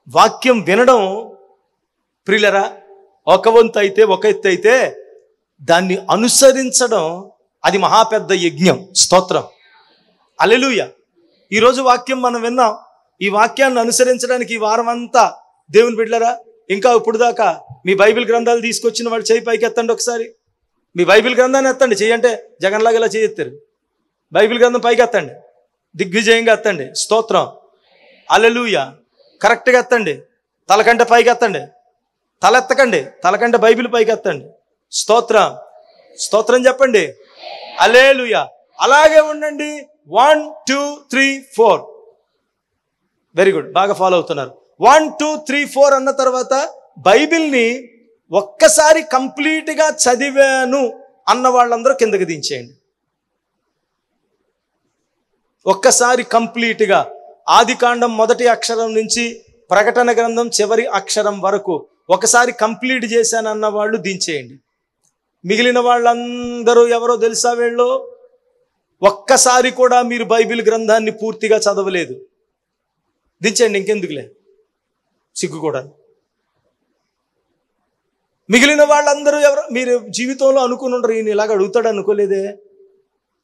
వాక్యం వినడం ప్రియులరా ఒక ఎత్తు అయితే దాన్ని అనుసరించడం అది మహాపెద్ద యజ్ఞం. స్తోత్రం, హల్లెలూయా. ఈరోజు వాక్యం మనం విన్నాం. ఈ వాక్యాన్ని అనుసరించడానికి ఈ వారం అంతా దేవుని బిడ్డలారా, ఇంకా ఇప్పుడు దాకా మీ బైబిల్ గ్రంథాలు తీసుకొచ్చిన వాళ్ళు చేయి పైకి ఎత్తండి ఒకసారి. మీ బైబిల్ గ్రంథాన్ని ఎత్తండి. చెయ్యంటే జగన్లాగా ఇలా చేయెత్తారు. బైబిల్ గ్రంథం పైకి ఎత్తండి, దిగ్విజయంగా ఎత్తండి. స్తోత్రం, హల్లెలూయా. కరెక్ట్గా ఎత్తండి. తలకంటే పైకి ఎత్తండి, తల ఎత్తకండి, తలకంటే బైబిల్ పైకి ఎత్తండి. స్తోత్రం, స్తోత్రం చెప్పండి, హల్లెలూయా. అలాగే ఉండండి. 1 2 3 4. వెరీ గుడ్, బాగా ఫాలో అవుతున్నారు. 1 2 3 4 అన్న తర్వాత బైబిల్ని ఒక్కసారి కంప్లీట్గా చదివాను అన్న వాళ్ళందరూ కిందకి దించేయండి. ఒక్కసారి కంప్లీట్గా ఆదికాండం మొదటి అక్షరం నుంచి ప్రకటన గ్రంథం చివరి అక్షరం వరకు ఒకసారి కంప్లీట్ చేశానన్న వాళ్ళు దించేయండి. మిగిలిన వాళ్ళందరూ ఎవరో తెలుసా? వీళ్ళు ఒక్కసారి కూడా మీరు బైబిల్ గ్రంథాన్ని పూర్తిగా చదవలేదు. దించండి, ఇంకెందుకులే సిగ్గు కూడా. మిగిలిన వాళ్ళందరూ ఎవరో మీరు జీవితంలో అనుకుని ఉండరు, ఈయన ఇలాగ అడుగుతాడు అనుకోలేదే.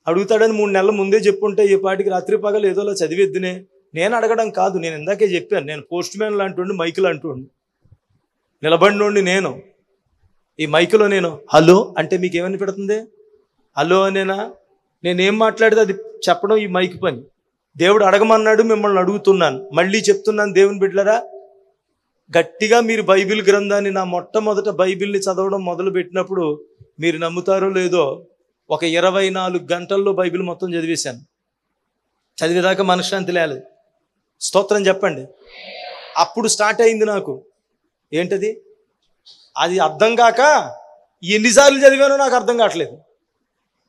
అడుగుతాడని 3 నెలల ముందే చెప్పుంటే ఈ పాటికి రాత్రి పగలు ఏదోలా చదివేద్దునే. నేను అడగడం కాదు, నేను ఇందాకే చెప్పాను, నేను పోస్ట్ మ్యాన్ లాంటి మైకులు అంటుండి నిలబడినోండి. నేను ఈ మైకులో నేను హలో అంటే మీకు ఏమని పెడుతుంది? హలో అనేనా? నేనేం మాట్లాడితే అది చెప్పడం ఈ మైక్ పని. దేవుడు అడగమన్నాడు, మిమ్మల్ని అడుగుతున్నాను. మళ్ళీ చెప్తున్నాను దేవుని బిడ్డలారా, గట్టిగా మీరు బైబిల్ గ్రంథాన్ని, నా మొట్టమొదట బైబిల్ని చదవడం మొదలు పెట్టినప్పుడు మీరు నమ్ముతారో లేదో, ఒక 24 గంటల్లో బైబిల్ మొత్తం చదివేశాను. చదివేదాకా మనశ్శాంతి లేదు. స్తోత్రం చెప్పండి. అప్పుడు స్టార్ట్ అయింది నాకు. ఏంటది? అది అర్థం కాక ఎన్నిసార్లు చదివానో నాకు అర్థం కావట్లేదు.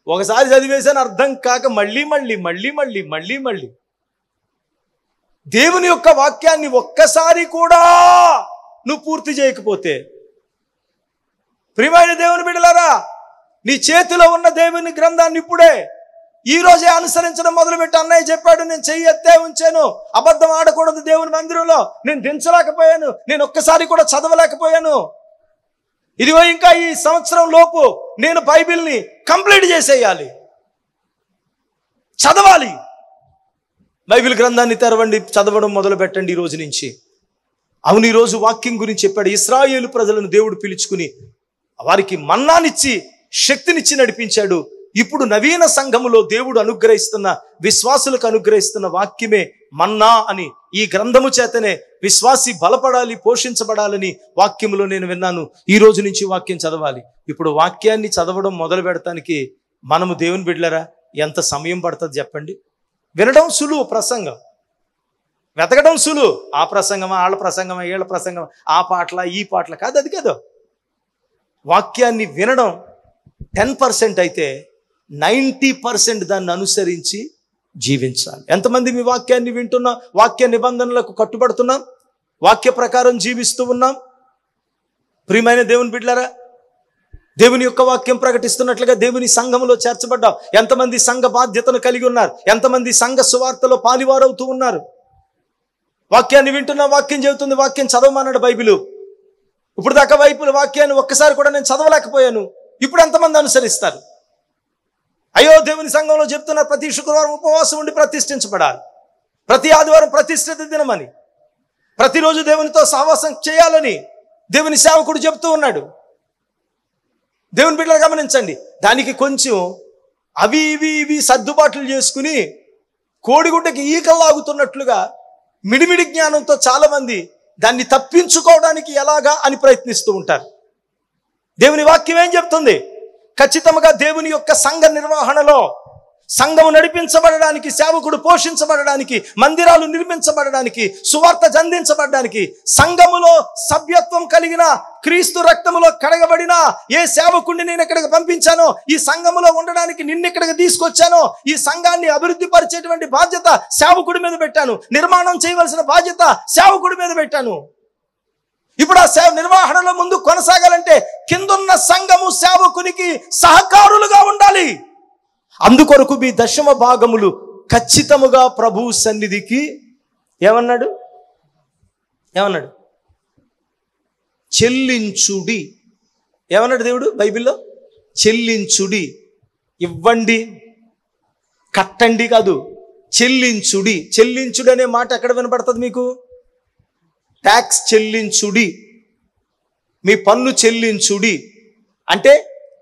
ఒకసారి చదివేశాను, అర్థం కాక మళ్ళీ దేవుని యొక్క వాక్యాన్ని ఒక్కసారి కూడా నువ్వు పూర్తి చేయకపోతే, ప్రియమైన దేవుని బిడ్డలారా, నీ చేతిలో ఉన్న దేవుని గ్రంథాన్ని ఇప్పుడే ఈ రోజే అనుసరించడం మొదలుపెట్టి. అన్నయ్య చెప్పాడు, నేను చెయ్యి ఎత్తే ఉంచాను, అబద్ధం ఆడకూడదు దేవుని మందిరంలో. నేను దించలేకపోయాను, నేను ఒక్కసారి కూడా చదవలేకపోయాను. ఇదిగో ఇంకా ఈ సంవత్సరం లోపు నేను బైబిల్ని కంప్లీట్ చేసేయాలి, చదవాలి. బైబిల్ గ్రంథాన్ని తెరవండి, చదవడం మొదలు పెట్టండి ఈ రోజు నుంచి. అవును, ఈరోజు వాక్యం గురించి చెప్పాడు. ఇశ్రాయేలు ప్రజలను దేవుడు పిలుచుకుని వారికి మన్నానిచ్చి శక్తినిచ్చి నడిపించాడు. ఇప్పుడు నవీన సంఘములో దేవుడు అనుగ్రహిస్తున్న, విశ్వాసులకు అనుగ్రహిస్తున్న వాక్యమే మన్నా అని. ఈ గ్రంథము చేతనే విశ్వాసి బలపడాలి, పోషించబడాలని వాక్యములో నేను విన్నాను. ఈ రోజు నుంచి వాక్యం చదవాలి. ఇప్పుడు వాక్యాన్ని చదవడం మొదలు పెడతానికి మనము దేవుని బిడ్డలరా ఎంత సమయం పడుతుంది చెప్పండి? వినడం సులువు, ప్రసంగం వెతకడం సులువు. ఆ ప్రసంగమా, వాళ్ళ ప్రసంగమా, వీళ్ళ ప్రసంగమా, ఆ పాటల ఈ పాటల కాదు. అది కాదు. వాక్యాన్ని వినడం 10% అయితే 90% దాన్ని అనుసరించి జీవించాలి. ఎంతమంది మీ వాక్యాన్ని వింటున్నాం, వాక్య నిబంధనలకు కట్టుబడుతున్నాం, వాక్య ప్రకారం జీవిస్తూ ఉన్నాం? ప్రియమైన దేవుని బిడ్డలారా, దేవుని యొక్క వాక్యం ప్రకటిస్తున్నట్లుగా దేవుని సంఘములో చేర్చబడ్డాం. ఎంతమంది సంఘ బాధ్యతను కలిగి ఉన్నారు? ఎంతమంది సంఘ సువార్తలో పాలివారవుతూ ఉన్నారు? వాక్యాన్ని వింటున్నా, వాక్యం చెబుతుంది, వాక్యం చదవమన్నాడు బైబిలు. ఇప్పుడు దాకా వాక్యాన్ని ఒక్కసారి కూడా నేను చదవలేకపోయాను. ఇప్పుడు ఎంతమంది అనుసరిస్తారు? అయ్యో, దేవుని సంఘంలో చెప్తున్నారు ప్రతి శుక్రవారం ఉపవాసం ఉండి ప్రతిష్ఠించబడాలి, ప్రతి ఆదివారం ప్రతిష్ఠిత దినమని, ప్రతిరోజు దేవునితో సహవాసం చేయాలని దేవుని సేవకుడు చెప్తూ ఉన్నాడు. దేవుని బిడ్డలు గమనించండి. దానికి కొంచెం అవి ఇవి సర్దుబాట్లు చేసుకుని కోడిగుడ్డకి ఈకల్లాగుతున్నట్లుగా మిడిమిడి జ్ఞానంతో చాలా మంది దాన్ని తప్పించుకోవడానికి ఎలాగా అని ప్రయత్నిస్తూ ఉంటారు. దేవుని వాక్యం ఏం చెప్తుంది? ఖచ్చితంగా దేవుని యొక్క సంఘ నిర్వహణలో, సంఘం నడిపించబడడానికి, సేవకుడు పోషించబడడానికి, మందిరాలు నిర్మించబడడానికి, సువార్త జందించబడడానికి, సంఘములో సభ్యత్వం కలిగిన, క్రీస్తు రక్తములో కడగబడిన ఏ సేవకుడిని నేను ఇక్కడికి పంపించానో, ఈ సంఘములో ఉండడానికి నిన్ను ఇక్కడికి తీసుకొచ్చానో, ఈ సంఘాన్ని అభివృద్ధి పరిచేటువంటి బాధ్యత సేవకుడి మీద పెట్టాను, నిర్మాణం చేయవలసిన బాధ్యత సేవకుడి మీద పెట్టాను. ఇప్పుడు ఆ సేవ నిర్వహణలో ముందు కొనసాగాలంటే కిందున్న సంఘము సేవకునికి సహకారులుగా ఉండాలి. అందుకొరకు మీ దశమ భాగములు ఖచ్చితముగా ప్రభు సన్నిధికి ఏమన్నాడు? చెల్లించుడి. ఏమన్నాడు దేవుడు బైబిల్లో? చెల్లించుడి. ఇవ్వండి, కట్టండి కాదు, చెల్లించుడి. చెల్లించుడి అనే మాట ఎక్కడ వినపడుతుంది మీకు? ట్యాక్స్ చెల్లించుడి, మీ పన్ను చెల్లించుడి అంటే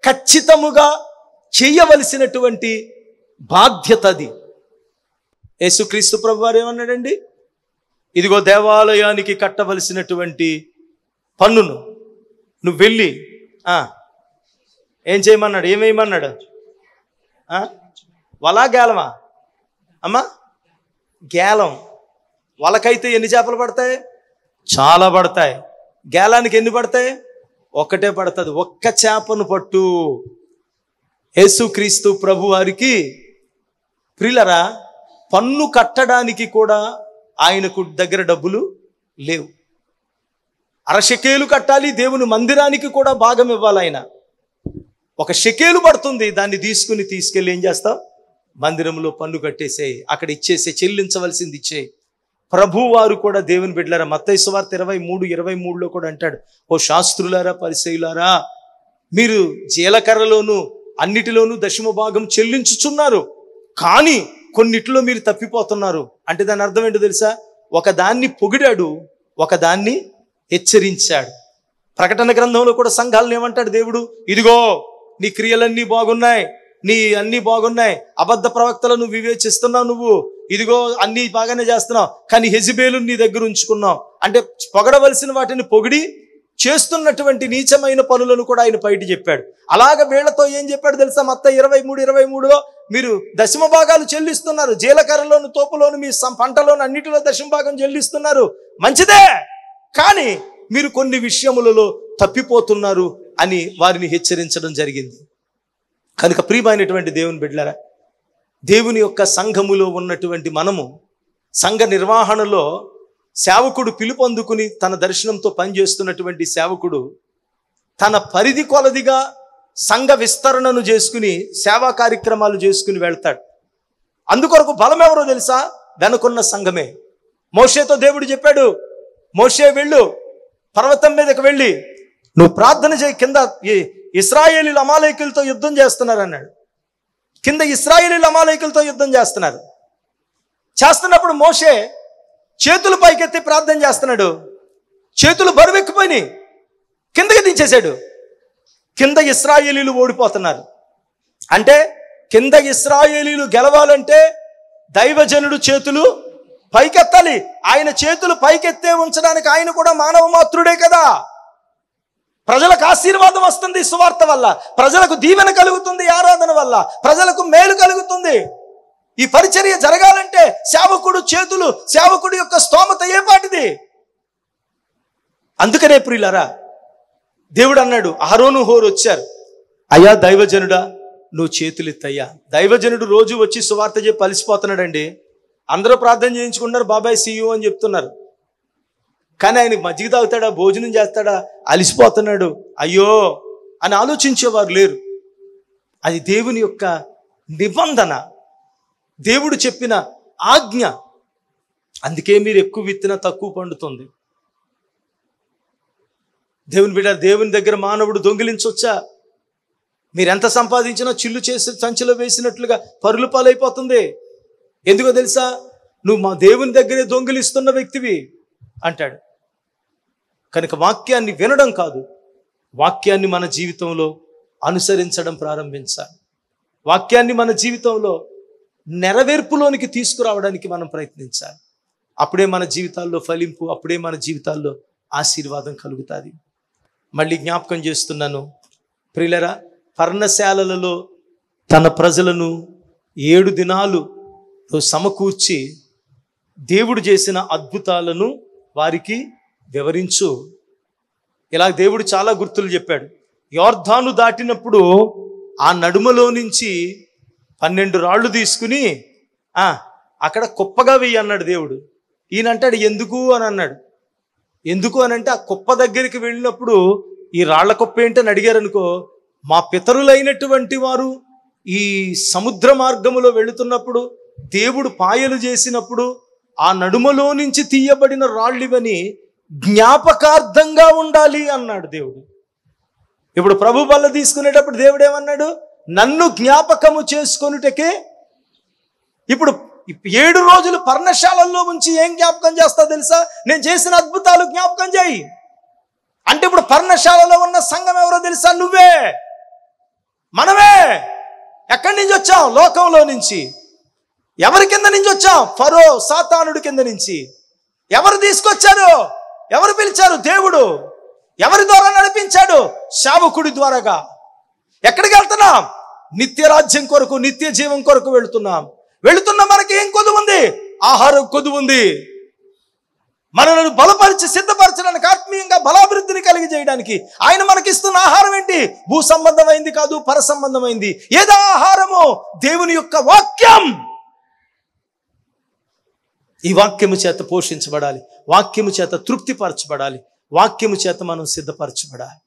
ఖచ్చితముగా చేయవలసినటువంటి బాధ్యత అది. యేసుక్రీస్తు ప్రభు వారు ఏమన్నాడండి? ఇదిగో దేవాలయానికి కట్టవలసినటువంటి పన్నును నువ్వు వెళ్ళి ఏం చేయమన్నాడు? ఏమేయమన్నాడు? వలా గేలమా అమ్మా? గేలం. వలకైతే ఎన్ని చేపలు పడతాయి? చాలా పడతాయి. గేలానికి ఎన్ని పడతాయి? ఒక్కటే పడుతుంది. ఒక్క చేపను పట్టు. యేసుక్రీస్తు ప్రభు వారికి ప్రియులరా, పన్ను కట్టడానికి కూడా ఆయనకు దగ్గర డబ్బులు లేవు. 1/2 షెకేలు కట్టాలి, దేవుని మందిరానికి కూడా భాగం ఇవ్వాలి. ఆయన 1 షెకేలు పడుతుంది. దాన్ని తీసుకెళ్ళి ఏం చేస్తావు? మందిరంలో పన్ను కట్టేసేయి, అక్కడ ఇచ్చేసే, చెల్లించవలసింది ఇచ్చేయి. ప్రభు వారు కూడా దేవుని బిడ్డలారా, మత్తయి సువార్త 23:23లో కూడా అంటాడు, ఓ శాస్త్రులారా, పరిసయ్యులారా, మీరు జీలకర్రలోను అన్నిటిలోనూ దశమ భాగం చెల్లించుచున్నారు, కానీ కొన్నిటిలో మీరు తప్పిపోతున్నారు. అంటే దాని అర్థం ఏంటో తెలుసా? ఒకదాన్ని పొగిడాడు, ఒకదాన్ని హెచ్చరించాడు. ప్రకటన గ్రంథంలో కూడా సంఘాలను ఏమంటాడు దేవుడు? ఇదిగో నీ క్రియలన్నీ బాగున్నాయి, నీ అన్నీ బాగున్నాయి, అబద్ధ ప్రవక్తలను వివేచిస్తున్నావు నువ్వు, ఇదిగో అన్నీ బాగానే చేస్తున్నావు, కానీ హెజబేలు నీ దగ్గర ఉంచుకున్నావు. అంటే పొగడవలసిన వాటిని పొగిడి చేస్తున్నటువంటి నీచమైన పనులను కూడా ఆయన బయట చెప్పాడు. అలాగ వీళ్లతో ఏం చెప్పాడు తెలుసా? మత్తయి 23:23లో మీరు దశమ భాగాలు చెల్లిస్తున్నారు, జీలకర్రలోను తోపులోను మీ పంటలోను అన్నిటిలో దశమ భాగం చెల్లిస్తున్నారు, మంచిదే, కానీ మీరు కొన్ని విషయములలో తప్పిపోతున్నారు అని వారిని హెచ్చరించడం జరిగింది. కనుక ప్రియమైనటువంటి దేవుని బిడ్డలారా, దేవుని యొక్క సంఘములో ఉన్నటువంటి మనము సంఘ నిర్వహణలో సేవకుడు పిలుపొందుకుని తన దర్శనంతో పనిచేస్తున్నటువంటి సేవకుడు తన పరిధి కొలదిగా సంఘ విస్తరణను చేసుకుని సేవా కార్యక్రమాలు చేసుకుని వెళ్తాడు. అందుకొరకు బలం ఎవరో తెలుసా? వెనుకున్న సంఘమే. మోషేతో దేవుడు చెప్పాడు, మోషే వెళ్ళు, పర్వతం మీదకి వెళ్ళి నువ్వు ప్రార్థన చేయి, కింద ఇశ్రాయేలీయులు అమాలేకులతో యుద్ధం చేస్తున్నారు అన్నాడు. కింద ఇశ్రాయేలీయులు అమాలేకులతో యుద్ధం చేస్తున్నప్పుడు మోషే చేతులు పైకెత్తి ప్రార్థన చేస్తున్నాడు. చేతులు బరువెక్కిపోయినాయి, కిందకి దించేశాడు. కింద ఇశ్రాయేలీయులు ఓడిపోతున్నారు. అంటే కింద ఇశ్రాయేలీయులు గెలవాలంటే దైవజనుడు చేతులు పైకెత్తాలి. ఆయన చేతులు పైకెత్తే ఉంచడానికి ఆయన కూడా మానవ మాత్రుడే కదా. ప్రజలకు ఆశీర్వాదం వస్తుంది సువార్త వల్ల, ప్రజలకు దీవెన కలుగుతుంది ఆరాధన వల్ల, ప్రజలకు మేలు కలుగుతుంది. ఈ పరిచర్య జరగాలంటే సేవకుడు చేతులు, సేవకుడి యొక్క స్తోమత ఏ పాటిది. అందుకనే ప్రియులారా, దేవుడు అన్నాడు, అహరోను హోరు వచ్చారు, అయ్యా దైవజనుడా నువ్వు చేతులు ఎత్తయ్యా. దైవజనుడు రోజు వచ్చి సువార్త చెప్పి అలిసిపోతున్నాడండి. అందరూ ప్రార్థన చేయించుకుంటున్నారు, బాబాయ్ సీయూ అని చెప్తున్నారు. కానీ ఆయనకి మజ్జిగ తాగుతాడా, భోజనం చేస్తాడా, అలిసిపోతున్నాడు, అయ్యో అని ఆలోచించేవారు లేరు. అది దేవుని యొక్క నిబంధన, దేవుడు చెప్పిన ఆజ్ఞ. అందుకే మీరు ఎక్కువ విత్తినా తక్కువ పండుతుంది. దేవుని బిడ్డ, దేవుని దగ్గర మానవుడు దొంగిలించొచ్చా? మీరెంత సంపాదించినా చిల్లు చేసి సంచిలో వేసినట్లుగా పరులు పాలైపోతుంది. ఎందుకో తెలుసా? నువ్వు మా దేవుని దగ్గరే దొంగిలిస్తున్న వ్యక్తివి అంటాడు. కనుక వాక్యాన్ని వినడం కాదు, వాక్యాన్ని మన జీవితంలో అనుసరించడం ప్రారంభించాలి. వాక్యాన్ని మన జీవితంలో నెరవేర్పులోనికి తీసుకురావడానికి మనం ప్రయత్నించాలి. అప్పుడే మన జీవితాల్లో ఫలింపు, అప్పుడే మన జీవితాల్లో ఆశీర్వాదం కలుగుతుంది. మళ్ళీ జ్ఞాపకం చేస్తున్నాను ప్రియులరా, పర్ణశాలలలో తన ప్రజలను 7 దినాలు సమకూర్చి దేవుడు చేసిన అద్భుతాలను వారికి వివరించు. ఇలా దేవుడు చాలా గుర్తులు చెప్పాడు. యోర్దాను దాటినప్పుడు ఆ నడుమలో నుంచి 12 రాళ్ళు తీసుకుని అక్కడ కుప్పగా వెయ్యి అన్నాడు దేవుడు. ఈయనంటాడు ఎందుకు అని అన్నాడు. ఎందుకు అని అంటే, ఆ కుప్ప దగ్గరికి వెళ్ళినప్పుడు ఈ రాళ్ల కుప్ప ఏంటని అడిగారు అనుకో, మా పితరులైనటువంటి వారు ఈ సముద్ర మార్గములో వెళుతున్నప్పుడు దేవుడు పాయలు చేసినప్పుడు ఆ నడుమలో నుంచి తీయబడిన రాళ్ళివని జ్ఞాపకార్థంగా ఉండాలి అన్నాడు దేవుడు. ఇప్పుడు ప్రభు బల్ల తీసుకునేటప్పుడు దేవుడు ఏమన్నాడు? నన్ను జ్ఞాపకము చేసుకొనుటకే. ఇప్పుడు 7 రోజులు పర్ణశాలల్లో ఉంచి ఏం జ్ఞాపకం చేస్తావు తెలుసా? నేను చేసిన అద్భుతాలు జ్ఞాపకం చేయి అంటే, ఇప్పుడు పర్ణశాలలో ఉన్న సంఘం ఎవరో తెలుసా? నువ్వే, మనమే. ఎక్కడి నుంచి వచ్చాం? లోకంలో నుంచి. ఎవరి కింద నుంచి వచ్చాం? ఫరో సాతానుడి కింద నుంచి. ఎవరు తీసుకొచ్చారు? ఎవరు పిలిచారు? దేవుడు. ఎవరి ద్వారా నడిపించాడు? సేవకుడి ద్వారాగా. ఎక్కడికి వెళ్తున్నాం? నిత్య రాజ్యం కొరకు, నిత్య జీవం కొరకు వెళుతున్న మనకి ఏం కొదువు ఉంది? ఆహారం కొదువు ఉంది. మనల్ని బలపరిచి సిద్ధపరచడానికి, ఆత్మీయంగా బలాభివృద్ధిని కలిగి చేయడానికి ఆయన మనకిస్తున్న ఆహారం ఏంటి? భూ సంబంధమైంది కాదు, పర సంబంధమైంది. ఏదా ఆహారము? దేవుని యొక్క వాక్యం. ఈ వాక్యము చేత పోషించబడాలి, వాక్యము చేత తృప్తిపరచబడాలి, వాక్యము చేత మనం సిద్ధపరచబడాలి.